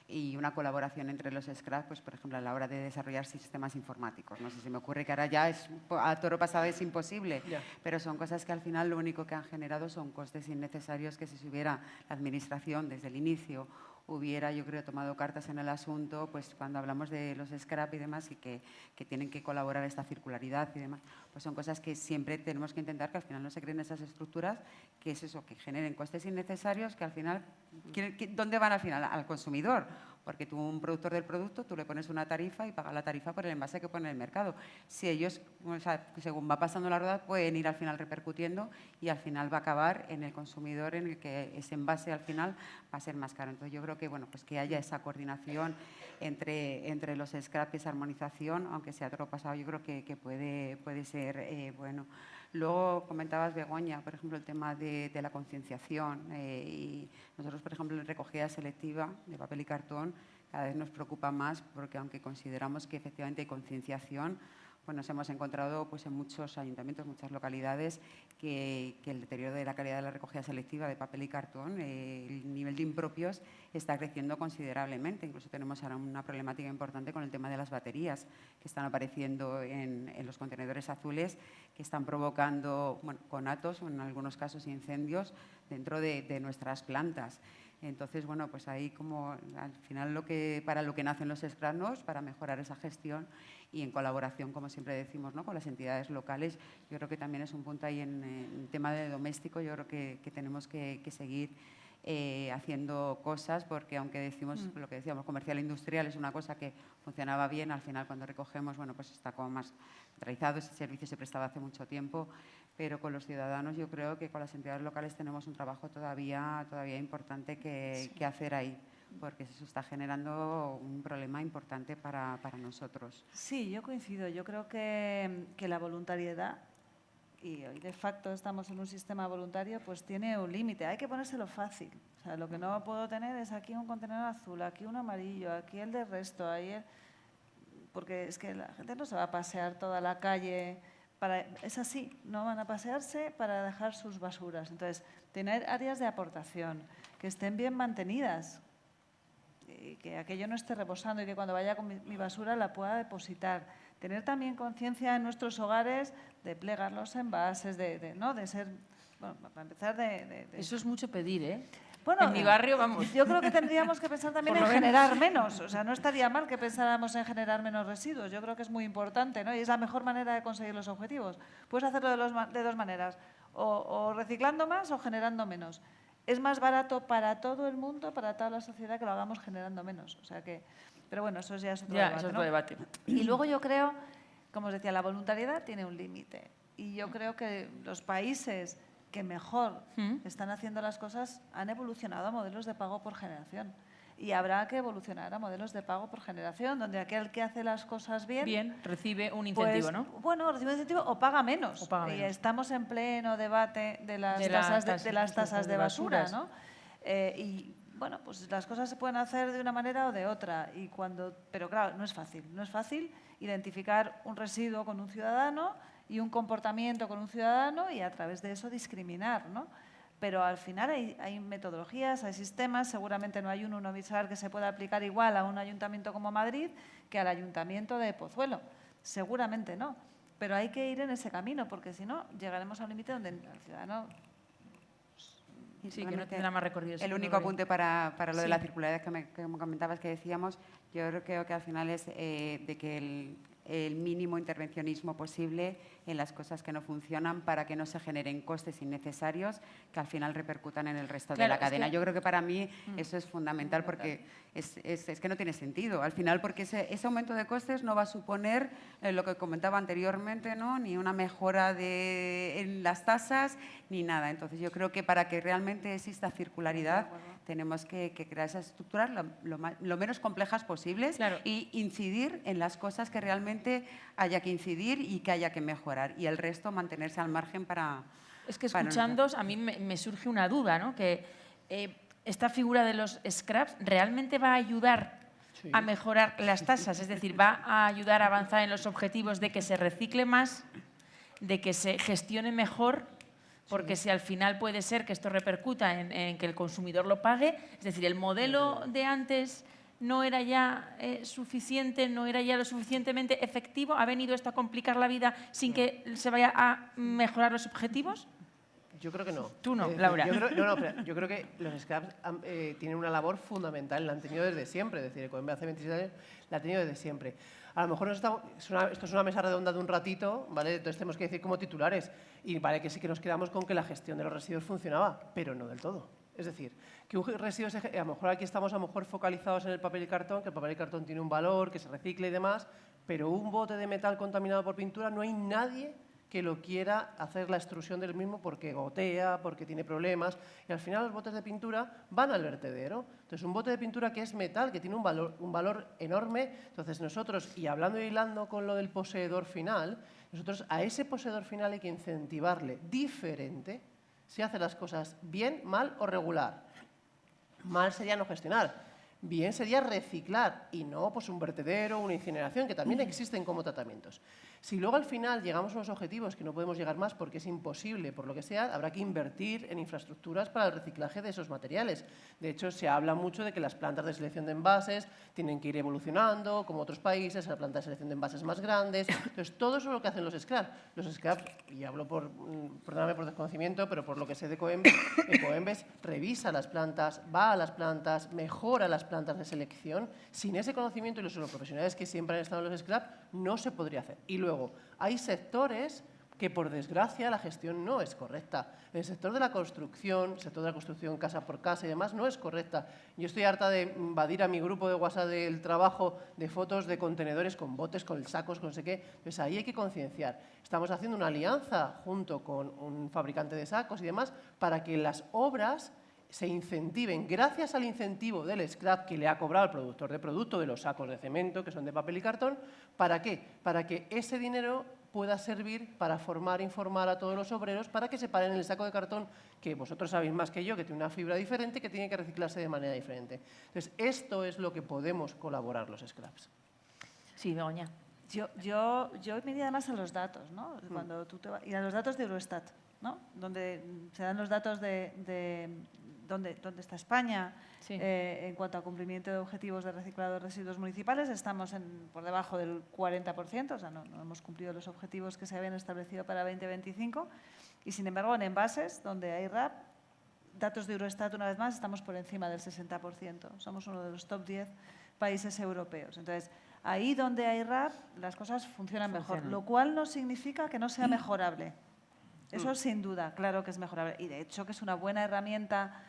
y una colaboración entre los scraps, pues por ejemplo, a la hora de desarrollar sistemas informáticos. No sé, se me ocurre que ahora ya a toro pasado es imposible, pero son cosas que al final lo único que han generado son costes innecesarios que si hubiera la administración desde el inicio hubiera, yo creo, tomado cartas en el asunto, pues cuando hablamos de los scrap y demás y que tienen que colaborar esta circularidad y demás, pues son cosas que siempre tenemos que intentar que al final no se creen esas estructuras, que es eso, que generen costes innecesarios, que al final, ¿dónde van al final? Al consumidor. Porque tú, un productor del producto, tú le pones una tarifa y pagas la tarifa por el envase que pone en el mercado. Si ellos, o sea, según va pasando la rueda, pueden ir al final repercutiendo y al final va a acabar en el consumidor en el que ese envase al final va a ser más caro. Entonces yo creo que, bueno, pues que haya esa coordinación entre los scrap y esa armonización, aunque sea todo pasado, yo creo que puede ser bueno. Luego comentabas, Begoña, por ejemplo, el tema de la concienciación. Y nosotros, por ejemplo, en recogida selectiva de papel y cartón, cada vez nos preocupa más porque aunque consideramos que efectivamente hay concienciación, pues nos hemos encontrado pues, en muchos ayuntamientos, muchas localidades, que el deterioro de la calidad de la recogida selectiva de papel y cartón, el nivel de impropios está creciendo considerablemente. Incluso tenemos ahora una problemática importante con el tema de las baterías que están apareciendo en los contenedores azules, que están provocando conatos o en algunos casos incendios dentro de nuestras plantas. Entonces, bueno, pues ahí como al final para lo que nacen los scrap-notes, para mejorar esa gestión y en colaboración, como siempre decimos, ¿no?, con las entidades locales, yo creo que también es un punto ahí en el tema de doméstico, yo creo que tenemos que seguir haciendo cosas, porque aunque decimos lo que decíamos, comercial e industrial es una cosa que funcionaba bien, al final cuando recogemos, bueno, pues está como más centralizado, ese servicio se prestaba hace mucho tiempo, pero con los ciudadanos yo creo que con las entidades locales tenemos un trabajo todavía importante que hacer ahí, porque eso está generando un problema importante para nosotros. Sí, yo coincido. Yo creo que la voluntariedad, y hoy de facto estamos en un sistema voluntario, pues tiene un límite. Hay que ponérselo fácil. O sea, lo que no puedo tener es aquí un contenedor azul, aquí un amarillo, aquí el de resto, ahí el... Porque es que la gente no se va a pasear toda la calle... Es así, no van a pasearse para dejar sus basuras. Entonces, tener áreas de aportación que estén bien mantenidas, y que aquello no esté rebosando y que cuando vaya con mi basura la pueda depositar. Tener también conciencia en nuestros hogares de plegar los envases, de ser, bueno, para empezar, Eso es mucho pedir, ¿eh? Bueno, en mi barrio, vamos. Yo creo que tendríamos que pensar también en generar menos. O sea, no estaría mal que pensáramos en generar menos residuos. Yo creo que es muy importante, ¿no? Y es la mejor manera de conseguir los objetivos. Puedes hacerlo de dos maneras, o reciclando más o generando menos. Es más barato para todo el mundo, para toda la sociedad, que lo hagamos generando menos. O sea que, pero bueno, eso ya es otro debate. Eso es otro debate. Y luego yo creo, como os decía, la voluntariedad tiene un límite. Y yo creo que los países que mejor están haciendo las cosas han evolucionado a modelos de pago por generación. Y habrá que evolucionar a modelos de pago por generación, donde aquel que hace las cosas bien recibe un incentivo, pues, ¿no? Bueno, recibe un incentivo o paga menos. O paga menos. Y estamos en pleno debate de las las tasas de basura, basuras. ¿no? Y bueno, pues las cosas se pueden hacer de una manera o de otra. Pero claro, no es fácil. No es fácil identificar un residuo con un ciudadano y un comportamiento con un ciudadano y a través de eso discriminar, ¿no? Pero al final hay metodologías, hay sistemas, seguramente no hay uno universal que se pueda aplicar igual a un ayuntamiento como Madrid que al ayuntamiento de Pozuelo. Seguramente no, pero hay que ir en ese camino, porque si no, llegaremos a un límite donde el ciudadano... Sí, que no tendrá más recorrido. El único apunte para lo de la circularidad que me comentabas, que decíamos, yo creo que al final es de que el mínimo intervencionismo posible en las cosas que no funcionan para que no se generen costes innecesarios que al final repercutan en el resto de la cadena. Yo creo que para mí eso es fundamental porque es que no tiene sentido. Al final, porque ese aumento de costes no va a suponer lo que comentaba anteriormente, ¿no?, ni una mejora en las tasas ni nada. Entonces, yo creo que para que realmente exista circularidad tenemos que crear esas estructuras lo menos complejas posibles y incidir en las cosas que realmente haya que incidir y que haya que mejorar. Y el resto mantenerse al margen para... Es que escuchándoos a mí me surge una duda, ¿no? Que esta figura de los scraps realmente va a ayudar a mejorar las tasas, es decir, va a ayudar a avanzar en los objetivos de que se recicle más, de que se gestione mejor, porque si al final puede ser que esto repercuta en que el consumidor lo pague, es decir, el modelo de antes no era ya suficiente, no era ya lo suficientemente efectivo, ¿ha venido esto a complicar la vida sin que se vaya a mejorar los objetivos? Yo creo que no. Tú no, Laura. Yo creo que los scraps tienen una labor fundamental, la han tenido desde siempre, es decir, Ecoembes hace 26 años la ha tenido desde siempre. A lo mejor esto es una mesa redonda de un ratito, ¿vale? Entonces tenemos que decir como titulares, y vale que sí que nos quedamos con que la gestión de los residuos funcionaba, pero no del todo. Es decir, que un residuo, a lo mejor aquí estamos focalizados en el papel y cartón, que el papel y cartón tiene un valor, que se recicle y demás, pero un bote de metal contaminado por pintura no hay nadie que lo quiera hacer la extrusión del mismo porque gotea, porque tiene problemas, y al final los botes de pintura van al vertedero. Entonces, un bote de pintura que es metal, que tiene un valor enorme, entonces nosotros, y hablando y hilando con lo del poseedor final, nosotros a ese poseedor final hay que incentivarle diferente si hace las cosas bien, mal o regular. Mal sería no gestionar. Bien sería reciclar y no pues un vertedero, una incineración, que también existen como tratamientos. Si luego al final llegamos a unos objetivos que no podemos llegar más porque es imposible, por lo que sea, habrá que invertir en infraestructuras para el reciclaje de esos materiales. De hecho, se habla mucho de que las plantas de selección de envases tienen que ir evolucionando, como otros países, a plantas de selección de envases más grandes. Entonces, todo eso es lo que hacen los scraps. Los scraps, y hablo perdóname por desconocimiento, pero por lo que sé de Ecoembes, revisa las plantas, va a las plantas, mejora las plantas de selección. Sin ese conocimiento y los profesionales que siempre han estado en los scraps, no se podría hacer. Y luego, hay sectores que, por desgracia, la gestión no es correcta. El sector de la construcción, casa por casa y demás, no es correcta. Yo estoy harta de invadir a mi grupo de WhatsApp del trabajo de fotos de contenedores con botes, con sacos, con no sé qué. Pues ahí hay que concienciar. Estamos haciendo una alianza junto con un fabricante de sacos y demás para que las obras se incentiven, gracias al incentivo del scrap que le ha cobrado el productor de producto de los sacos de cemento, que son de papel y cartón. ¿Para qué? Para que ese dinero pueda servir para informar a todos los obreros para que separen el saco de cartón, que vosotros sabéis más que yo, que tiene una fibra diferente, que tiene que reciclarse de manera diferente. Entonces, esto es lo que podemos colaborar los scraps. Sí, Begoña. Yo me iría además a los datos, ¿no? Cuando y a los datos de Eurostat, ¿no? Donde se dan los datos de dónde está España. Sí. En cuanto a cumplimiento de objetivos de reciclado de residuos municipales, estamos por debajo del 40%, o sea, no hemos cumplido los objetivos que se habían establecido para 2025. Y, sin embargo, en envases, donde hay RAP, datos de Eurostat, una vez más, estamos por encima del 60%. Somos uno de los top 10 países europeos. Entonces, ahí donde hay RAP, las cosas funcionan mejor, lo cual no significa que no sea mejorable. Eso, sin duda, claro que es mejorable. Y, de hecho, que es una buena herramienta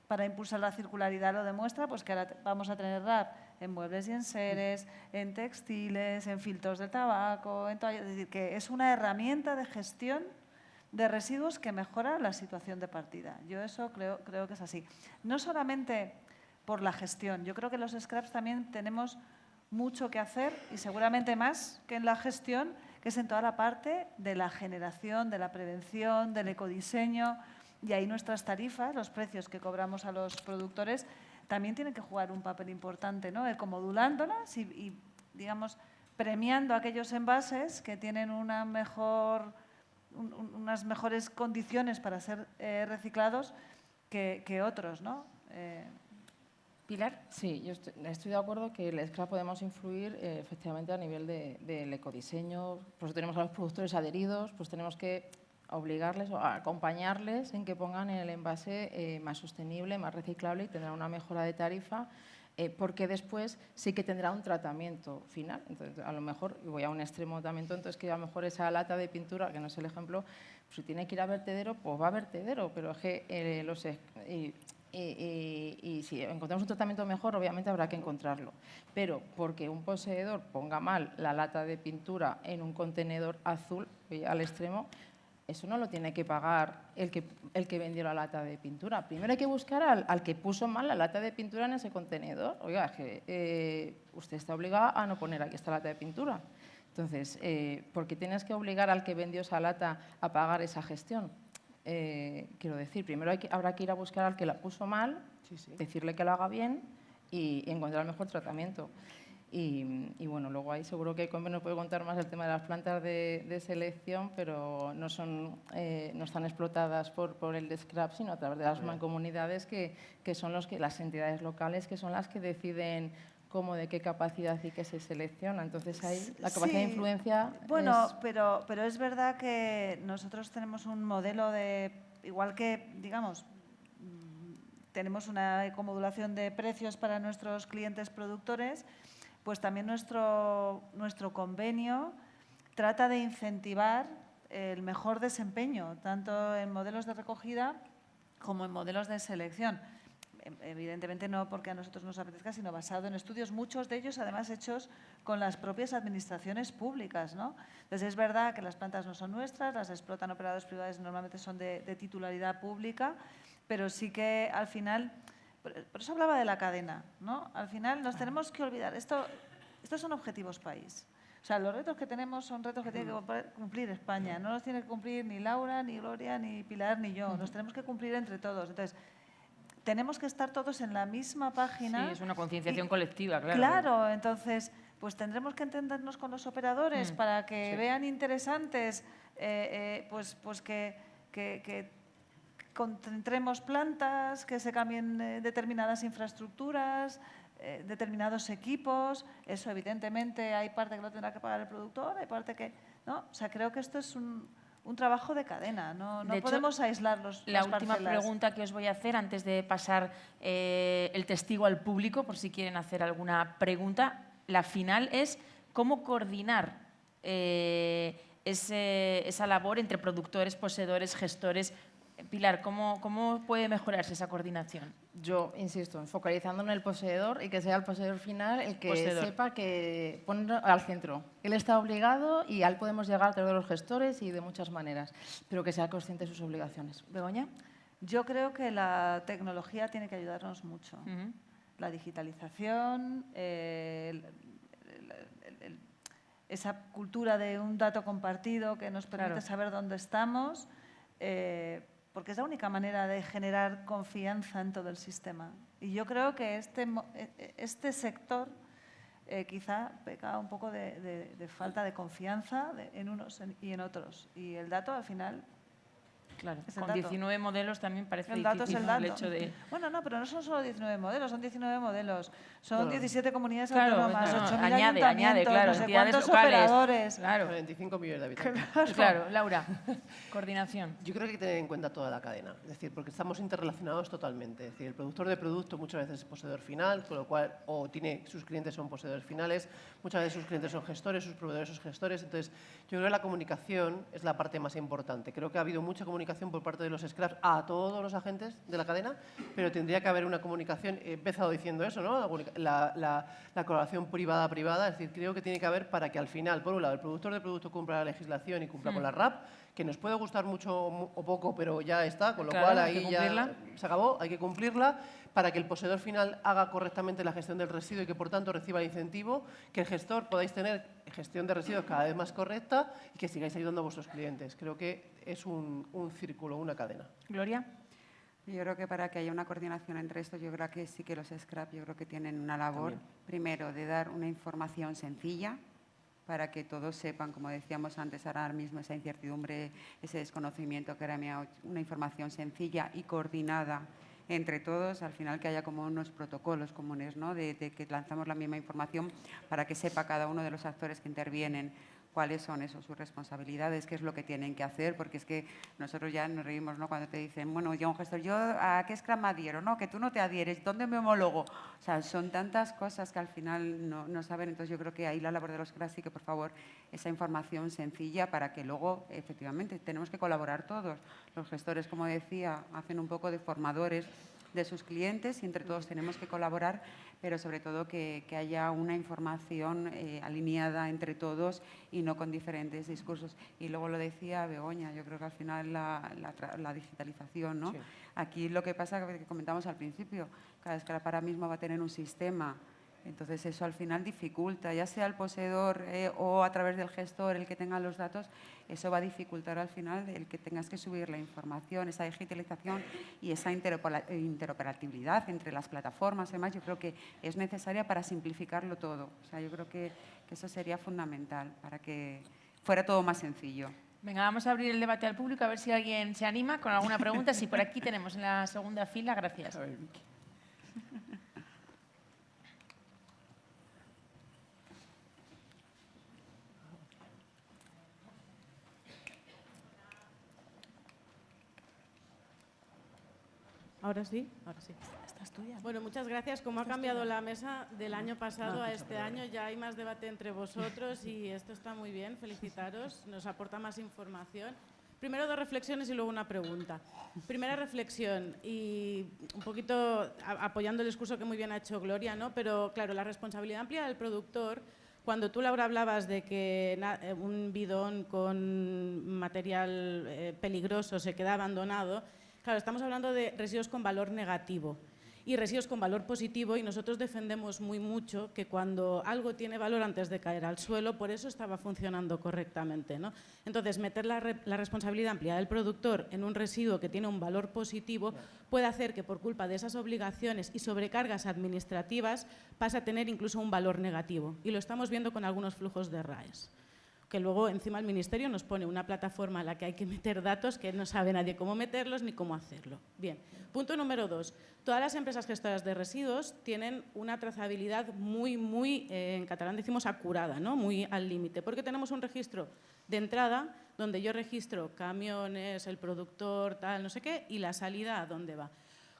para impulsar la circularidad, lo demuestra, pues que ahora vamos a tener RAP en muebles y enseres, en textiles, en filtros de tabaco, en toallas. Es decir, que es una herramienta de gestión de residuos que mejora la situación de partida. Yo eso creo que es así. No solamente por la gestión, yo creo que los scraps también tenemos mucho que hacer, y seguramente más que en la gestión, que es en toda la parte de la generación, de la prevención, del ecodiseño. Y ahí nuestras tarifas, los precios que cobramos a los productores, también tienen que jugar un papel importante, ¿no? Comodulándolas y, digamos, premiando aquellos envases que tienen unas mejores condiciones para ser reciclados que otros, ¿no? Pilar. Sí, yo estoy de acuerdo que el scrap podemos influir efectivamente a nivel del ecodiseño. Por eso tenemos a los productores adheridos, pues tenemos que obligarles o acompañarles en que pongan el envase más sostenible, más reciclable, y tendrá una mejora de tarifa, porque después sí que tendrá un tratamiento final. Entonces, a lo mejor, y voy a un extremo también tonto, es que a lo mejor esa lata de pintura, que no es el ejemplo, pues si tiene que ir a vertedero, pues va a vertedero, pero es que y si encontramos un tratamiento mejor, obviamente habrá que encontrarlo. Pero porque un poseedor ponga mal la lata de pintura en un contenedor azul, al extremo, eso no lo tiene que pagar el que vendió la lata de pintura. Primero hay que buscar al que puso mal la lata de pintura en ese contenedor. Oiga, es que usted está obligado a no poner aquí esta lata de pintura. Entonces, ¿por qué tienes que obligar al que vendió esa lata a pagar esa gestión? Quiero decir, primero habrá que ir a buscar al que la puso mal, decirle que lo haga bien y encontrar el mejor tratamiento. Y bueno, luego ahí seguro que Ecoembes nos puede contar más el tema de las plantas de selección, pero no están explotadas por el scrap, sino a través de las mancomunidades, que son las entidades locales, que son las que deciden cómo, de qué capacidad y qué se selecciona. Entonces ahí la capacidad de influencia... Bueno, pero es verdad que nosotros tenemos un modelo igual que, digamos, tenemos una ecomodulación de precios para nuestros clientes productores, pues también nuestro convenio trata de incentivar el mejor desempeño, tanto en modelos de recogida como en modelos de selección. Evidentemente no porque a nosotros nos apetezca, sino basado en estudios, muchos de ellos además hechos con las propias administraciones públicas, ¿no? Entonces es verdad que las plantas no son nuestras, las explotan operadores privados, normalmente son de titularidad pública, pero sí que al final... Por eso hablaba de la cadena, ¿no? Al final nos tenemos que olvidar, estos son objetivos país. O sea, los retos que tenemos son retos que tiene que cumplir España. No los tiene que cumplir ni Laura, ni Gloria, ni Pilar, ni yo. Los tenemos que cumplir entre todos. Entonces, tenemos que estar todos en la misma página. Sí, es una concienciación colectiva, claro. Claro, entonces, pues tendremos que entendernos con los operadores para que vean interesantes pues que concentremos plantas, que se cambien determinadas infraestructuras, determinados equipos. Eso, evidentemente, hay parte que lo tendrá que pagar el productor, hay parte que no. O sea, creo que esto es un trabajo de cadena, no podemos aislar la última pregunta que os voy a hacer antes de pasar el testigo al público, por si quieren hacer alguna pregunta. La final es cómo coordinar esa labor entre productores, poseedores, gestores. Pilar, ¿cómo puede mejorarse esa coordinación? Yo insisto, focalizando en el poseedor y que sea el poseedor final el que sepa que ponerlo al centro. Él está obligado y a él podemos llegar a través de los gestores y de muchas maneras, pero que sea consciente de sus obligaciones. ¿Begoña? Yo creo que la tecnología tiene que ayudarnos mucho. La digitalización, esa cultura de un dato compartido que nos permite saber dónde estamos, porque es la única manera de generar confianza en todo el sistema. Y yo creo que este sector quizá peca un poco de falta de confianza en unos y en otros. Y el dato, al final, claro, es el con dato. 19 modelos también parece El dato es difícil el dato. el hecho de… Bueno, no, pero no son solo 19 modelos, son 19 modelos. Son 17 comunidades Claro, autónomas, no, 8.000 añade, ayuntamientos, claro, no sé entidades cuántos locales. operadores. Claro, 45 millones de habitantes. claro. Laura, coordinación. Yo creo que hay que tener en cuenta toda la cadena, es decir, porque estamos interrelacionados totalmente. Es decir, el productor de producto muchas veces es poseedor final, con lo cual, o sus clientes son poseedores finales, muchas veces sus clientes son gestores, sus proveedores son gestores. Entonces, yo creo que la comunicación es la parte más importante. Creo que ha habido mucha comunicación por parte de los scraps a todos los agentes de la cadena, pero tendría que haber una comunicación, he empezado diciendo eso, ¿no? La colaboración privada-privada, es decir, creo que tiene que haber para que al final, por un lado, el productor de producto cumpla la legislación y cumpla con la RAP, que nos puede gustar mucho o poco, pero ya está, con lo cual ahí ya se acabó, hay que cumplirla, para que el poseedor final haga correctamente la gestión del residuo y que, por tanto, reciba el incentivo, que el gestor podáis tener gestión de residuos cada vez más correcta y que sigáis ayudando a vuestros clientes. Creo que es un círculo, una cadena. Gloria. Yo creo que para que haya una coordinación entre estos, yo creo que sí que los scrap, yo creo que tienen una labor, primero, de dar una información sencilla, para que todos sepan, como decíamos antes, ahora mismo esa incertidumbre, ese desconocimiento, que era una información sencilla y coordinada entre todos, al final que haya como unos protocolos comunes, ¿no? de que lanzamos la misma información para que sepa cada uno de los actores que intervienen cuáles son sus responsabilidades, qué es lo que tienen que hacer, porque es que nosotros ya nos reímos, ¿no? Cuando te dicen, bueno, yo un gestor, ¿yo a qué Scrum me adhiero? No, que tú no te adhieres, ¿dónde me homologo? O sea, son tantas cosas que al final no saben, entonces yo creo que ahí la labor de los Scrum sí que, por favor, esa información sencilla para que luego, efectivamente, tenemos que colaborar todos. Los gestores, como decía, hacen un poco de formadores de sus clientes y entre todos tenemos que colaborar, pero sobre todo que haya una información alineada entre todos y no con diferentes discursos. Y luego lo decía Begoña, yo creo que al final la digitalización, ¿no? Sí. Aquí lo que pasa, que comentamos al principio, cada scrap ahora mismo va a tener un sistema. Entonces eso al final dificulta, ya sea el poseedor o a través del gestor el que tenga los datos, eso va a dificultar al final el que tengas que subir la información, esa digitalización y esa interoperabilidad entre las plataformas. Además, yo creo que es necesaria para simplificarlo todo. O sea, yo creo que eso sería fundamental para que fuera todo más sencillo. Venga, vamos a abrir el debate al público a ver si alguien se anima con alguna pregunta. Sí, por aquí tenemos en la segunda fila. Gracias. Ahora sí, ahora sí. Esta es tuya. Bueno, muchas gracias. Como ha cambiado la mesa del año pasado a este año, ya hay más debate entre vosotros y esto está muy bien. Felicitaros, nos aporta más información. Primero 2 reflexiones y luego una pregunta. Primera reflexión, y un poquito apoyando el discurso que muy bien ha hecho Gloria, ¿no? Pero claro, la responsabilidad amplia del productor. Cuando tú, Laura, hablabas de que un bidón con material peligroso se queda abandonado, claro, estamos hablando de residuos con valor negativo. y residuos con valor positivo, y nosotros defendemos muy mucho que cuando algo tiene valor antes de caer al suelo, por eso estaba funcionando correctamente, ¿no? Entonces, meter la responsabilidad ampliada del productor en un residuo que tiene un valor positivo puede hacer que por culpa de esas obligaciones y sobrecargas administrativas pase a tener incluso un valor negativo, y lo estamos viendo con algunos flujos de RAEs. Que luego encima el Ministerio nos pone una plataforma en la que hay que meter datos que no sabe nadie cómo meterlos ni cómo hacerlo. Bien, punto número 2. Todas las empresas gestoras de residuos tienen una trazabilidad muy, en catalán decimos acurada, ¿no? Muy al límite, porque tenemos un registro de entrada donde yo registro camiones, el productor, tal, no sé qué, y la salida a dónde va.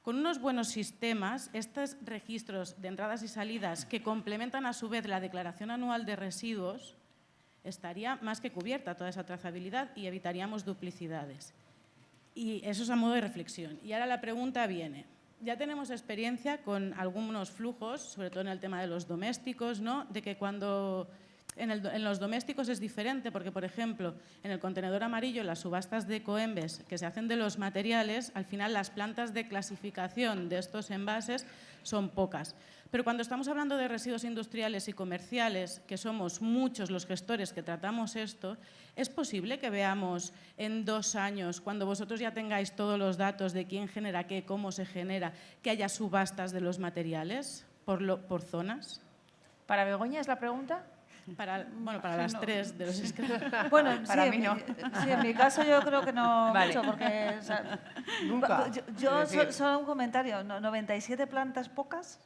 Con unos buenos sistemas, estos registros de entradas y salidas que complementan a su vez la declaración anual de residuos, estaría más que cubierta toda esa trazabilidad y evitaríamos duplicidades. Y eso es a modo de reflexión. Y ahora la pregunta viene. Ya tenemos experiencia con algunos flujos, sobre todo en el tema de los domésticos, ¿no? De que cuando en los domésticos es diferente, porque, por ejemplo, en el contenedor amarillo, las subastas de Ecoembes que se hacen de los materiales, al final las plantas de clasificación de estos envases son pocas. Pero cuando estamos hablando de residuos industriales y comerciales, que somos muchos los gestores que tratamos esto, ¿es posible que veamos en 2 años, cuando vosotros ya tengáis todos los datos de quién genera qué, cómo se genera, que haya subastas de los materiales por zonas? ¿Para Begoña es la pregunta? Para las 3 de los inscritos. Bueno, Para sí, mí no. Sí, en mi caso yo creo que no Vale. mucho, porque… O sea, Nunca. Solo un comentario. 97 plantas pocas.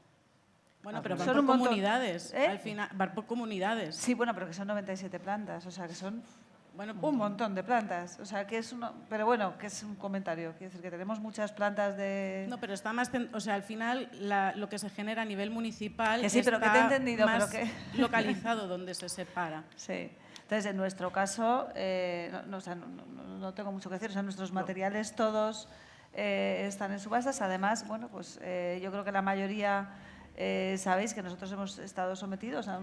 Bueno, pero van Son por un montón. comunidades. ¿Eh? Al final, van por comunidades. Sí, bueno, pero que son 97 plantas, o sea, que son Bueno, un montón de plantas. O sea, que es uno… Pero bueno, que es un comentario. Quiero decir que tenemos muchas plantas de… No, pero está más… O sea, al final lo que se genera a nivel municipal Que sí, pero que te he está entendido, más pero que… localizado donde se separa. Sí. Entonces, en nuestro caso, no tengo mucho que decir. O sea, nuestros materiales todos están en subastas. Además, bueno, pues yo creo que la mayoría… sabéis que nosotros hemos estado sometidos a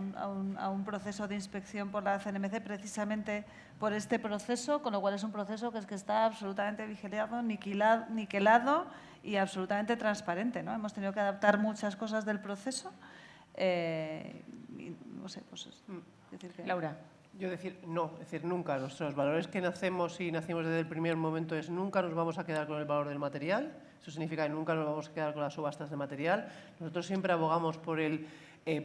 un proceso de inspección por la CNMC precisamente por este proceso, con lo cual es un proceso que está absolutamente vigilado, niquelado y absolutamente transparente, ¿no? Hemos tenido que adaptar muchas cosas del proceso. Y no sé, pues es decir que… Laura. Yo decir, no, es decir, nunca. Nuestros valores que nacimos desde el primer momento es nunca nos vamos a quedar con el valor del material. Eso significa que nunca nos vamos a quedar con las subastas de material. Nosotros siempre abogamos por el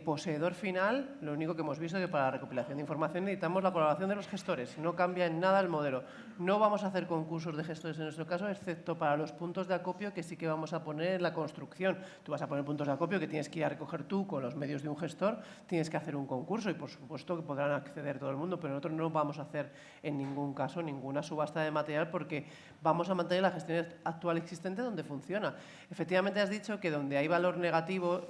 poseedor final. Lo único que hemos visto es que para la recopilación de información necesitamos la colaboración de los gestores. No cambia en nada el modelo. No vamos a hacer concursos de gestores en nuestro caso, excepto para los puntos de acopio que sí que vamos a poner en la construcción. Tú vas a poner puntos de acopio que tienes que ir a recoger tú con los medios de un gestor, tienes que hacer un concurso y por supuesto que podrán acceder todo el mundo, pero nosotros no vamos a hacer en ningún caso ninguna subasta de material porque vamos a mantener la gestión actual existente donde funciona. Efectivamente has dicho que donde hay valor negativo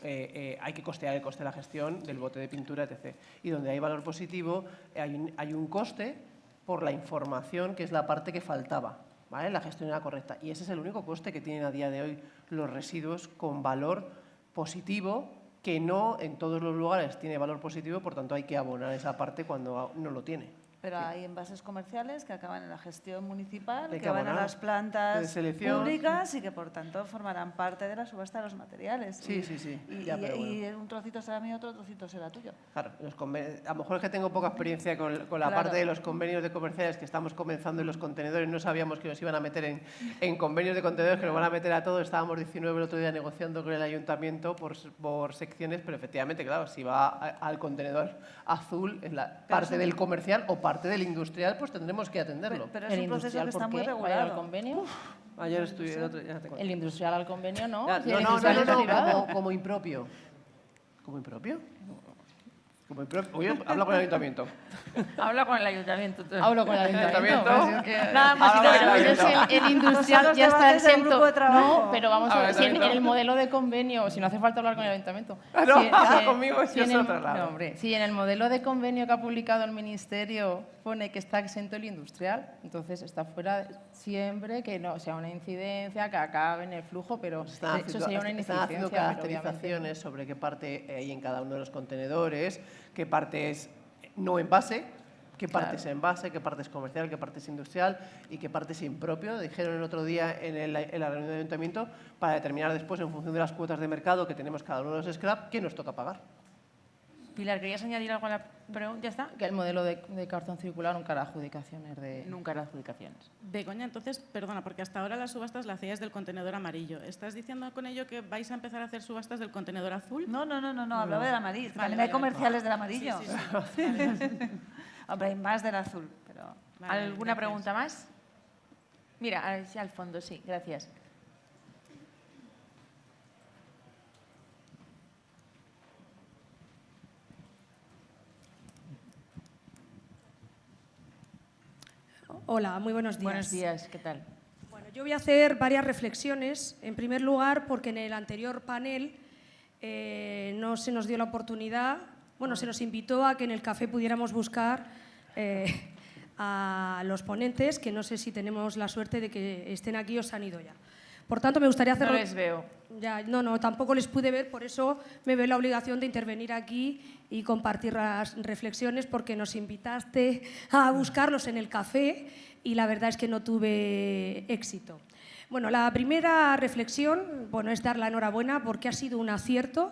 hay que costear el coste de la gestión del bote de pintura, etc. Y donde hay valor positivo hay un coste por la información, que es la parte que faltaba, ¿vale? La gestión era correcta. Y ese es el único coste que tienen a día de hoy los residuos con valor positivo, que no en todos los lugares tiene valor positivo, por tanto hay que abonar esa parte cuando no lo tiene. Pero hay envases comerciales que acaban en la gestión municipal, Hay que que van a abonar. las plantas De selección. públicas y que, por tanto, formarán parte de la subasta de los materiales. Sí, sí, sí. Y, Ya, pero y bueno. un trocito será mío, otro trocito será tuyo. Claro, a lo mejor es que tengo poca experiencia con la Claro. parte de los convenios de comerciales que estamos comenzando en los contenedores. No sabíamos que nos iban a meter en convenios de contenedores, que nos van a meter a todos. Estábamos 19 el otro día negociando con el ayuntamiento por secciones, pero efectivamente, claro, si va al contenedor azul, en la parte del comercial o parte del industrial, pues tendremos que atenderlo. Pero es un proceso que está muy ¿Vaya al regulado. convenio? Ayer estuve, el otro, ya te cuento. El industrial al convenio no. Ya, Si el no, industrial es privado. como impropio. ¿Como impropio? Como impropio. Oye, habla con el ayuntamiento. Habla con el ayuntamiento. Hablo con el ayuntamiento. Ayuntamiento. pues es que- Nada más y Habla nada con el menos. Entonces, el industrial Los ya está debates del exento. grupo de trabajo. No, pero vamos a ver, si en Ayuntamiento. el modelo de convenio, si no hace falta hablar con el ayuntamiento. Ah, no, Si- conmigo si es en el- otro lado. No, hombre, si en el modelo de convenio que ha publicado el Ministerio pone que está exento el industrial, entonces está fuera siempre que no sea una incidencia, que acabe en el flujo, pero eso sería una están haciendo incidencia. pero obviamente caracterizaciones sobre qué parte hay en cada uno de los contenedores, qué parte es no envase, qué parte es envase, qué parte es comercial, qué parte es industrial y qué parte es impropio. Dijeron el otro día en la reunión de ayuntamiento para determinar después, en función de las cuotas de mercado que tenemos cada uno de los scrap, qué nos toca pagar. Pilar, ¿querías añadir algo a la pregunta? ¿Ya está? Que el modelo de cartón circular nunca era adjudicaciones de... Nunca era adjudicaciones. Begoña, entonces, perdona, porque hasta ahora las subastas las hacíais del contenedor amarillo. ¿Estás diciendo con ello que vais a empezar a hacer subastas del contenedor azul? No, hablaba del amarillo. Vale, También vale, hay comerciales vale. del amarillo. Sí. Hombre, hay más del azul, pero... Vale, ¿Alguna gracias. pregunta más? Mira, al fondo, sí, gracias. Hola, muy buenos días. Buenos días, ¿qué tal? Bueno, yo voy a hacer varias reflexiones. En primer lugar, porque en el anterior panel no se nos dio la oportunidad, bueno, se nos invitó a que en el café pudiéramos buscar a los ponentes, que no sé si tenemos la suerte de que estén aquí o se han ido ya. Por tanto, me gustaría hacer... No les veo. Ya, no, tampoco les pude ver, por eso me veo la obligación de intervenir aquí y compartir las reflexiones, porque nos invitaste a buscarlos en el café y la verdad es que no tuve éxito. Bueno, la primera reflexión, bueno, es dar la enhorabuena porque ha sido un acierto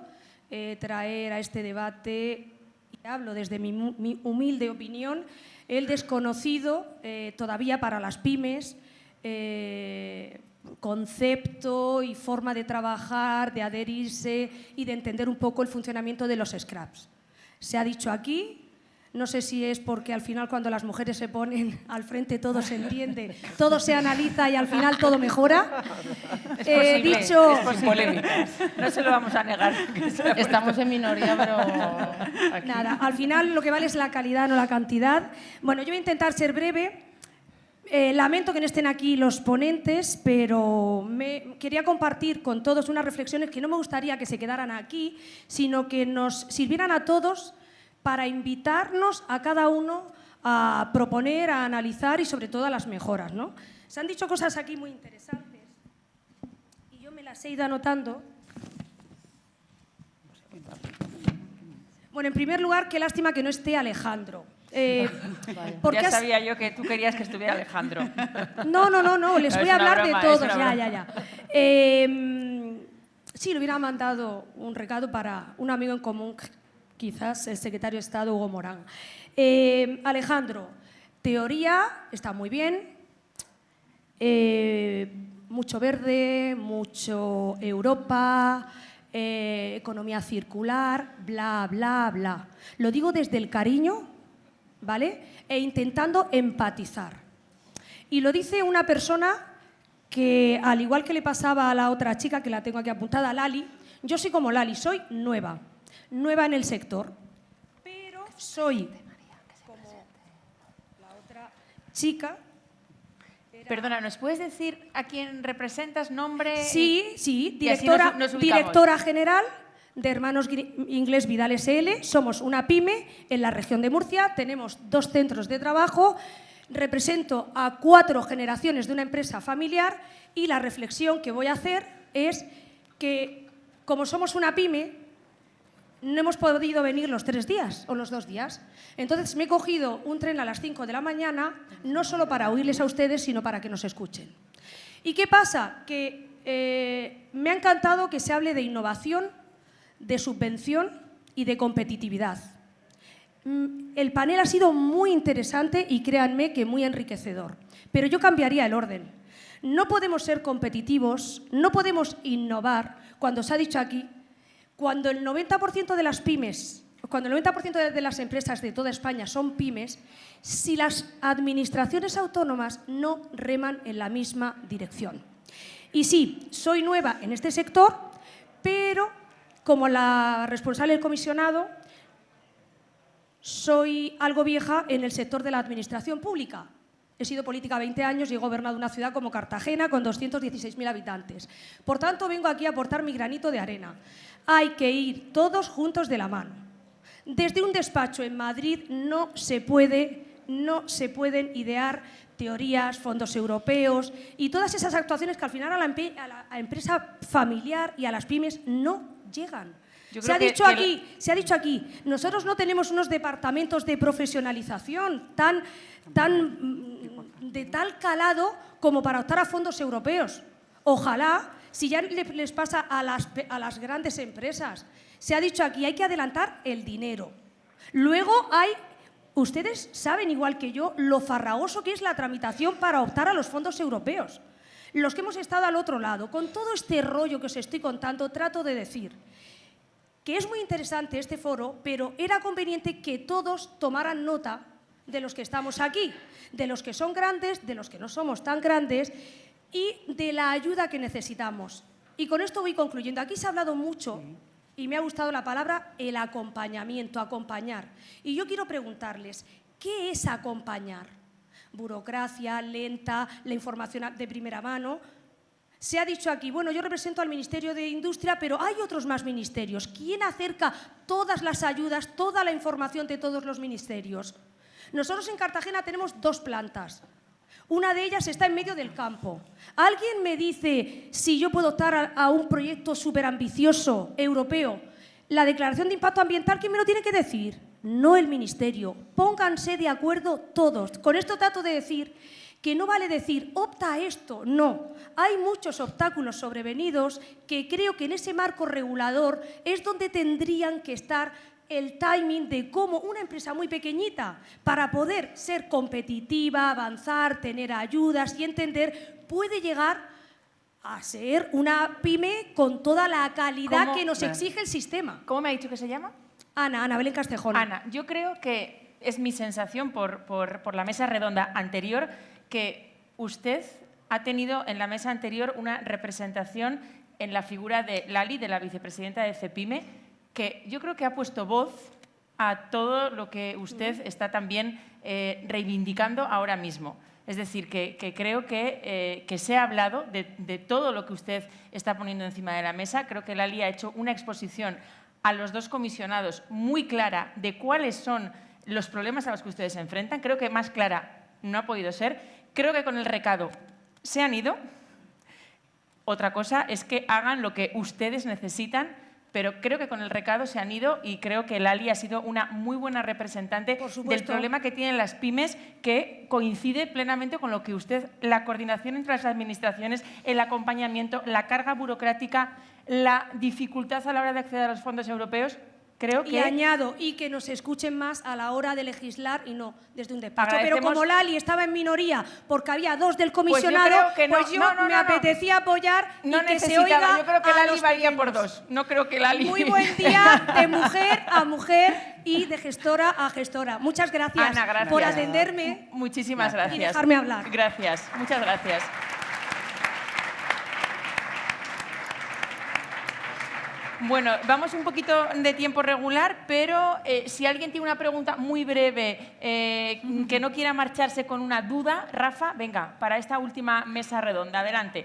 traer a este debate, y hablo desde mi humilde opinión, el desconocido todavía para las pymes, concepto y forma de trabajar, de adherirse y de entender un poco el funcionamiento de los scraps. Se ha dicho aquí, no sé si es porque al final cuando las mujeres se ponen al frente todo se entiende, todo se analiza y al final todo mejora. Es posible, Dicho, es sin polémicas. No se lo vamos a negar. Estamos en minoría, pero... aquí- nada, al final lo que vale es la calidad, no la cantidad. Bueno, yo voy a intentar ser breve. Lamento que no estén aquí los ponentes, pero quería compartir con todos unas reflexiones que no me gustaría que se quedaran aquí, sino que nos sirvieran a todos para invitarnos a cada uno a proponer, a analizar y sobre todo a las mejoras, ¿no? Se han dicho cosas aquí muy interesantes y yo me las he ido anotando. Bueno, en primer lugar, qué lástima que no esté Alejandro. Porque Ya sabía yo que tú querías que estuviera Alejandro. No, les No, voy es a una hablar de broma, todos, es una broma. ya. Sí, le hubiera mandado un recado para un amigo en común, quizás el secretario de Estado, Hugo Morán. Alejandro, teoría está muy bien, mucho verde, mucho Europa, economía circular, bla, bla, bla. Lo digo desde el cariño, ¿vale? E intentando empatizar. Y lo dice una persona que, al igual que le pasaba a la otra chica, que la tengo aquí apuntada, Lali, yo soy como Lali, soy nueva en el sector, pero soy como la otra chica. Perdona, ¿nos puedes decir a quién representas, nombre? Sí, Y así directora, nos ubicamos. directora general de Hermanos Inglés Vidal SL. Somos una pyme en la región de Murcia, tenemos 2 centros de trabajo, represento a 4 generaciones de una empresa familiar y la reflexión que voy a hacer es que, como somos una pyme, no hemos podido venir los 3 días o los 2 días. Entonces me he cogido un tren a las 5 de la mañana, no solo para oírles a ustedes, sino para que nos escuchen. ¿Y qué pasa? Que me ha encantado que se hable de innovación, de subvención y de competitividad. El panel ha sido muy interesante y créanme que muy enriquecedor. Pero yo cambiaría el orden. No podemos ser competitivos, no podemos innovar, cuando se ha dicho aquí, cuando el 90% de las pymes, cuando el 90% de las empresas de toda España son pymes, si las administraciones autónomas no reman en la misma dirección. Y sí, soy nueva en este sector, pero como la responsable del comisionado, soy algo vieja en el sector de la administración pública. He sido política 20 años y he gobernado una ciudad como Cartagena con 216.000 habitantes. Por tanto, vengo aquí a aportar mi granito de arena. Hay que ir todos juntos de la mano. Desde un despacho en Madrid no se pueden idear teorías, fondos europeos y todas esas actuaciones que al final a la empresa familiar y a las pymes no llegan. Se ha dicho aquí, nosotros no tenemos unos departamentos de profesionalización de tal calado como para optar a fondos europeos. Ojalá, si ya les pasa a las grandes empresas. Se ha dicho aquí, hay que adelantar el dinero. Luego ustedes saben igual que yo lo farragoso que es la tramitación para optar a los fondos europeos. Los que hemos estado al otro lado, con todo este rollo que os estoy contando, trato de decir que es muy interesante este foro, pero era conveniente que todos tomaran nota de los que estamos aquí, de los que son grandes, de los que no somos tan grandes y de la ayuda que necesitamos. Y con esto voy concluyendo. Aquí se ha hablado mucho, y me ha gustado la palabra, el acompañamiento, acompañar. Y yo quiero preguntarles, ¿qué es acompañar? Burocracia, lenta, la información de primera mano. Se ha dicho aquí, bueno, yo represento al Ministerio de Industria, pero hay otros más ministerios. ¿Quién acerca todas las ayudas, toda la información de todos los ministerios? Nosotros en Cartagena tenemos 2 plantas. Una de ellas está en medio del campo. ¿Alguien me dice si yo puedo optar a un proyecto súper ambicioso europeo? La declaración de impacto ambiental, ¿quién me lo tiene que decir? No el Ministerio. Pónganse de acuerdo todos. Con esto trato de decir que no vale decir, opta a esto. No. Hay muchos obstáculos sobrevenidos que creo que en ese marco regulador es donde tendrían que estar el timing de cómo una empresa muy pequeñita, para poder ser competitiva, avanzar, tener ayudas y entender, puede llegar a ser una pyme con toda la calidad que nos exige el sistema. ¿Cómo me ha dicho que se llama? Ana Belén Castejón. Ana, yo creo que es mi sensación por la mesa redonda anterior que usted ha tenido en la mesa anterior una representación en la figura de Lali, de la vicepresidenta de CEPIME, que yo creo que ha puesto voz a todo lo que usted está también reivindicando ahora mismo. Es decir, que creo que se ha hablado de todo lo que usted está poniendo encima de la mesa. Creo que Lali ha hecho una exposición a los 2 comisionados muy clara de cuáles son los problemas a los que ustedes se enfrentan. Creo que más clara no ha podido ser. Creo que con el recado se han ido. Otra cosa es que hagan lo que ustedes necesitan, pero creo que con el recado se han ido y creo que Lali ha sido una muy buena representante del problema que tienen las pymes, que coincide plenamente con lo que usted, la coordinación entre las administraciones, el acompañamiento, la carga burocrática, la dificultad a la hora de acceder a los fondos europeos. Creo que... Y añado, y que nos escuchen más a la hora de legislar y no desde un despacho. Pero como Lali estaba en minoría porque había 2 del comisionado, me apetecía apoyar y que se oiga. Yo creo que Lali valía por 2. No creo que Lali... Muy buen día de mujer a mujer y de gestora a gestora. Muchas gracias, Ana, gracias por atenderme. Muchísimas gracias. Y dejarme hablar. Gracias, muchas gracias. Bueno, vamos un poquito de tiempo regular, pero si alguien tiene una pregunta muy breve, que no quiera marcharse con una duda, Rafa, venga, para esta última mesa redonda, adelante.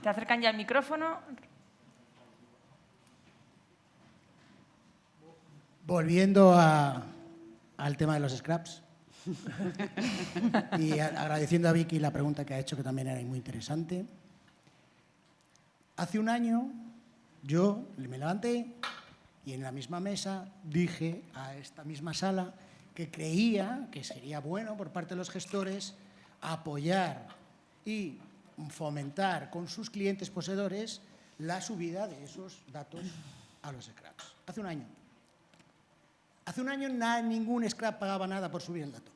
¿Te acercan ya el micrófono? Volviendo al tema de los scraps y agradeciendo a Vicky la pregunta que ha hecho, que también era muy interesante. Hace un año yo me levanté y en la misma mesa dije a esta misma sala que creía que sería bueno por parte de los gestores apoyar y fomentar con sus clientes poseedores la subida de esos datos a los scraps. Hace un año. Hace un año ningún scrap pagaba nada por subir el dato.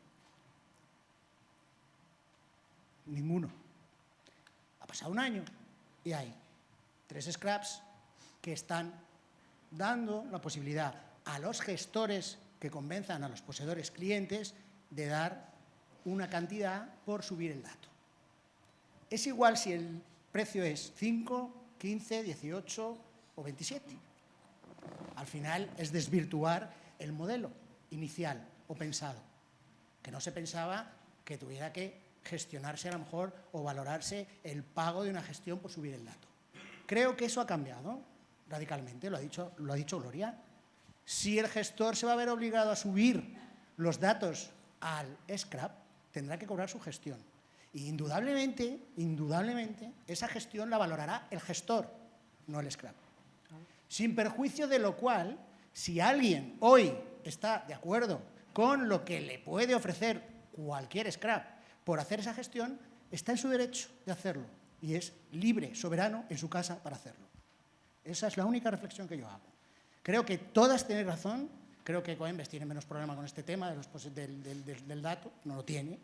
Ninguno. Ha pasado un año y hay 3 scraps que están dando la posibilidad a los gestores que convenzan a los poseedores clientes de dar una cantidad por subir el dato. Es igual si el precio es 5, 15, 18 o 27. Al final es desvirtuar el modelo inicial o pensado, que no se pensaba que tuviera que gestionarse a lo mejor o valorarse el pago de una gestión por subir el dato. Creo que eso ha cambiado radicalmente, lo ha dicho Gloria. Si el gestor se va a ver obligado a subir los datos al scrap, tendrá que cobrar su gestión. Y indudablemente, esa gestión la valorará el gestor, no el scrap. Sin perjuicio de lo cual, si alguien hoy está de acuerdo con lo que le puede ofrecer cualquier scrap por hacer esa gestión, está en su derecho de hacerlo y es libre, soberano en su casa para hacerlo. Esa es la única reflexión que yo hago. Creo que todas tienen razón, creo que Ecoembes tiene menos problema con este tema del dato, no lo tiene,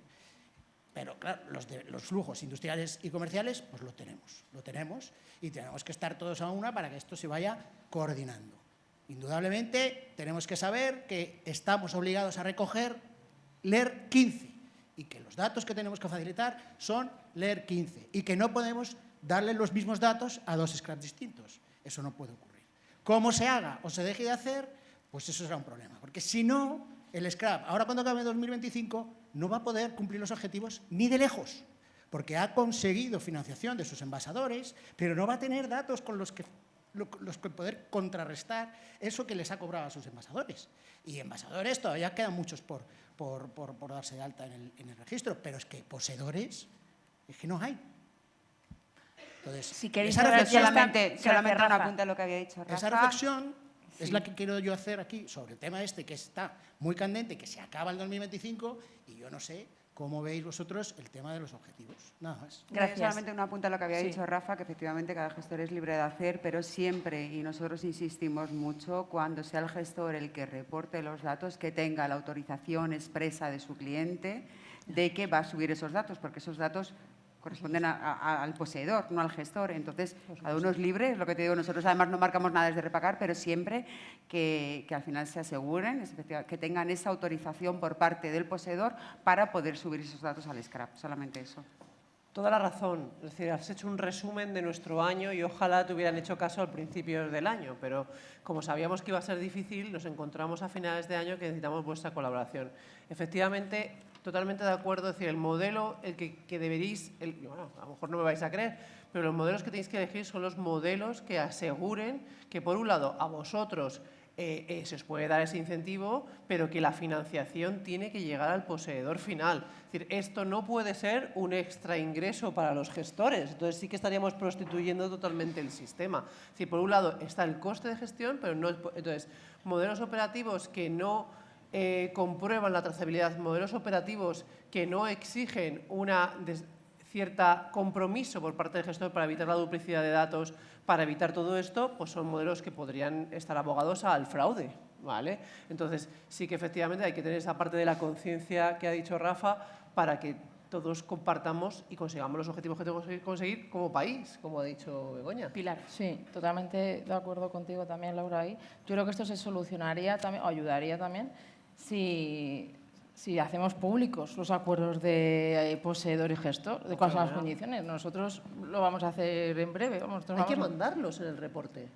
pero claro, los flujos industriales y comerciales, pues lo tenemos y tenemos que estar todos a una para que esto se vaya coordinando. Indudablemente tenemos que saber que estamos obligados a recoger LER 15 y que los datos que tenemos que facilitar son LER 15 y que no podemos darle los mismos datos a dos scraps distintos. Eso no puede ocurrir. Cómo se haga o se deje de hacer, pues eso será un problema, porque si no, el scrap, ahora cuando acabe 2025, no va a poder cumplir los objetivos ni de lejos, porque ha conseguido financiación de sus envasadores, pero no va a tener datos con los que poder contrarrestar eso que les ha cobrado a sus envasadores. Y envasadores todavía quedan muchos por darse de alta en el registro, pero es que poseedores es que no hay. Entonces, si queréis esa reflexión, solamente una punta a lo que había dicho Rafa. Esa reflexión es la que quiero yo hacer aquí sobre el tema este que está muy candente, que se acaba el 2025 y yo no sé cómo veis vosotros el tema de los objetivos. Nada más. Gracias. Solamente una punta a lo que había dicho Rafa, que efectivamente cada gestor es libre de hacer, pero siempre, y nosotros insistimos mucho, cuando sea el gestor el que reporte los datos, que tenga la autorización expresa de su cliente de que va a subir esos datos, porque esos datos corresponden al poseedor, no al gestor. Entonces, cada uno es libre, es lo que te digo. Nosotros además no marcamos nada desde Repacar, pero siempre que al final se aseguren, que tengan esa autorización por parte del poseedor para poder subir esos datos al scrap. Solamente eso. Toda la razón. Es decir, has hecho un resumen de nuestro año y ojalá te hubieran hecho caso al principio del año, pero como sabíamos que iba a ser difícil, nos encontramos a finales de año que necesitamos vuestra colaboración. Efectivamente, totalmente de acuerdo, es decir, el modelo, el que deberéis, bueno, a lo mejor no me vais a creer, pero los modelos que tenéis que elegir son los modelos que aseguren que, por un lado, a vosotros se os puede dar ese incentivo, pero que la financiación tiene que llegar al poseedor final. Es decir, esto no puede ser un extra ingreso para los gestores, entonces sí que estaríamos prostituyendo totalmente el sistema. Es decir, por un lado está el coste de gestión, pero no, entonces, modelos operativos que no comprueban la trazabilidad, modelos operativos que no exigen cierta compromiso por parte del gestor para evitar la duplicidad de datos, para evitar todo esto, pues son modelos que podrían estar abogados al fraude, ¿vale? Entonces, sí que efectivamente hay que tener esa parte de la conciencia que ha dicho Rafa para que todos compartamos y consigamos los objetivos que tenemos que conseguir como país, como ha dicho Begoña. Pilar. Sí, totalmente de acuerdo contigo también, Laura. Ahí. Yo creo que esto se solucionaría también, o ayudaría también, si hacemos públicos los acuerdos de poseedor y gestor, de cuáles son las condiciones. Nosotros lo vamos a hacer en breve. Hay que mandarlos en el reporte.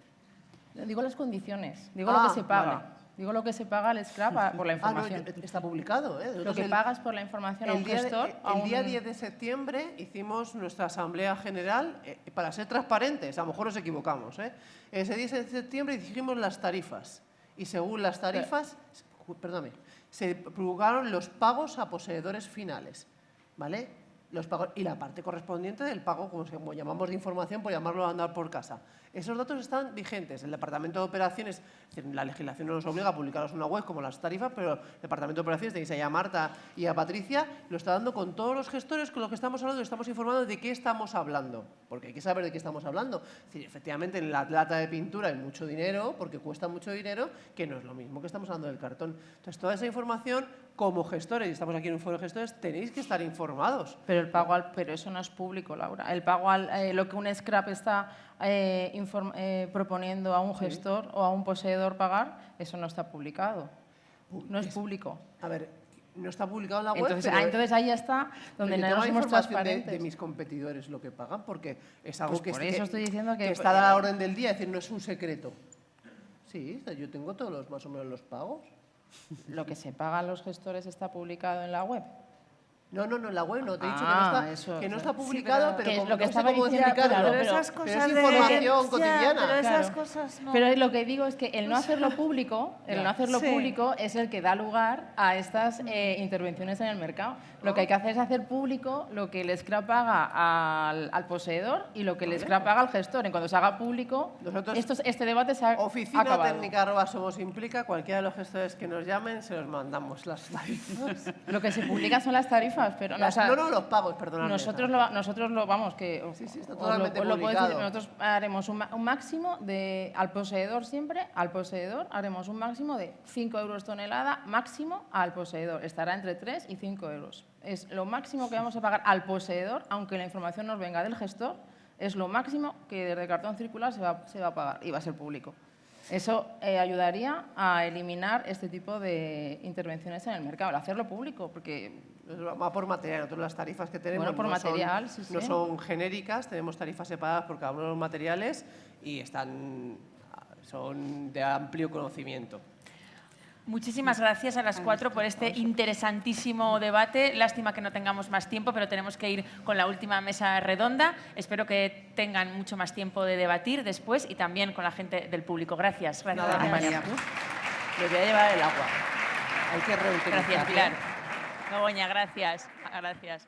Digo las condiciones, digo lo que se paga. Vale. Digo lo que se paga al scrap por la información. No, está publicado. Lo que pagas por la información a un gestor. El día 10 de septiembre hicimos nuestra asamblea general para ser transparentes, a lo mejor nos equivocamos. Ese 10 de septiembre dijimos las tarifas y según las tarifas, perdóname, se publicaron los pagos a poseedores finales, ¿vale? Los pagos, y la parte correspondiente del pago, como llamamos de información, por llamarlo a andar por casa. Esos datos están vigentes. El Departamento de Operaciones, la legislación no nos obliga a publicarlos en una web como las tarifas, pero el Departamento de Operaciones, tenéis ahí a Marta y a Patricia, lo está dando con todos los gestores con los que estamos hablando y estamos informando de qué estamos hablando, porque hay que saber de qué estamos hablando. Es decir, efectivamente, en la lata de pintura hay mucho dinero, porque cuesta mucho dinero, que no es lo mismo que estamos hablando del cartón. Entonces, toda esa información, como gestores, y estamos aquí en un foro de gestores, tenéis que estar informados. Pero el pago pero eso no es público, Laura. El pago lo que un scrap está proponiendo a un gestor o a un poseedor pagar, eso no está publicado. No es público. A ver, no está publicado en la web. Entonces ahí ya está donde no somos transparentes. De mis competidores lo que pagan, porque es algo pues por eso estoy diciendo que está a la orden del día, es decir, no es un secreto. Sí, yo tengo más o menos los pagos. Lo que se paga a los gestores está publicado en la web. No, en la web no, te he dicho que no está publicado, que pero es como lo que no sé estaba cómo diciendo, explicarlo. claro, Pero pero esas pero cosas es de... información Ya, cotidiana. pero esas Claro. cosas no... Pero lo que digo es que el no hacerlo público, Sí. público es el que da lugar a estas intervenciones en el mercado. Lo que hay que hacer es hacer público lo que el SCRA paga al poseedor y lo que el SCRA paga al gestor. En cuando se haga público, Nosotros, este debate se ha Oficina acabado. técnica @somos implica, cualquiera de los gestores que nos llamen, se los mandamos las tarifas. Lo que se publica son las tarifas, pero no, o sea, No, los pagos, perdonadme. nosotros lo vamos que Sí, está os totalmente lo puedo decir, publicado. nosotros haremos un máximo al poseedor siempre, al poseedor haremos un máximo de 5 euros tonelada máximo al poseedor, estará entre 3 y 5 euros. Es lo máximo que vamos a pagar al poseedor, aunque la información nos venga del gestor, es lo máximo que desde cartón circular se va a pagar y va a ser público. Eso ayudaría a eliminar este tipo de intervenciones en el mercado, al hacerlo público, porque... Va por material, nosotros las tarifas que tenemos Bueno, por material, no son genéricas, tenemos tarifas separadas por cada uno de los materiales y son de amplio conocimiento. Muchísimas gracias a las 4 por este interesantísimo debate. Lástima que no tengamos más tiempo, pero tenemos que ir con la última mesa redonda. Espero que tengan mucho más tiempo de debatir después y también con la gente del público. Gracias. Nada, María. Me voy a llevar el agua. Hay que reutilizarla. Gracias, Pilar. Begoña, gracias. Gracias.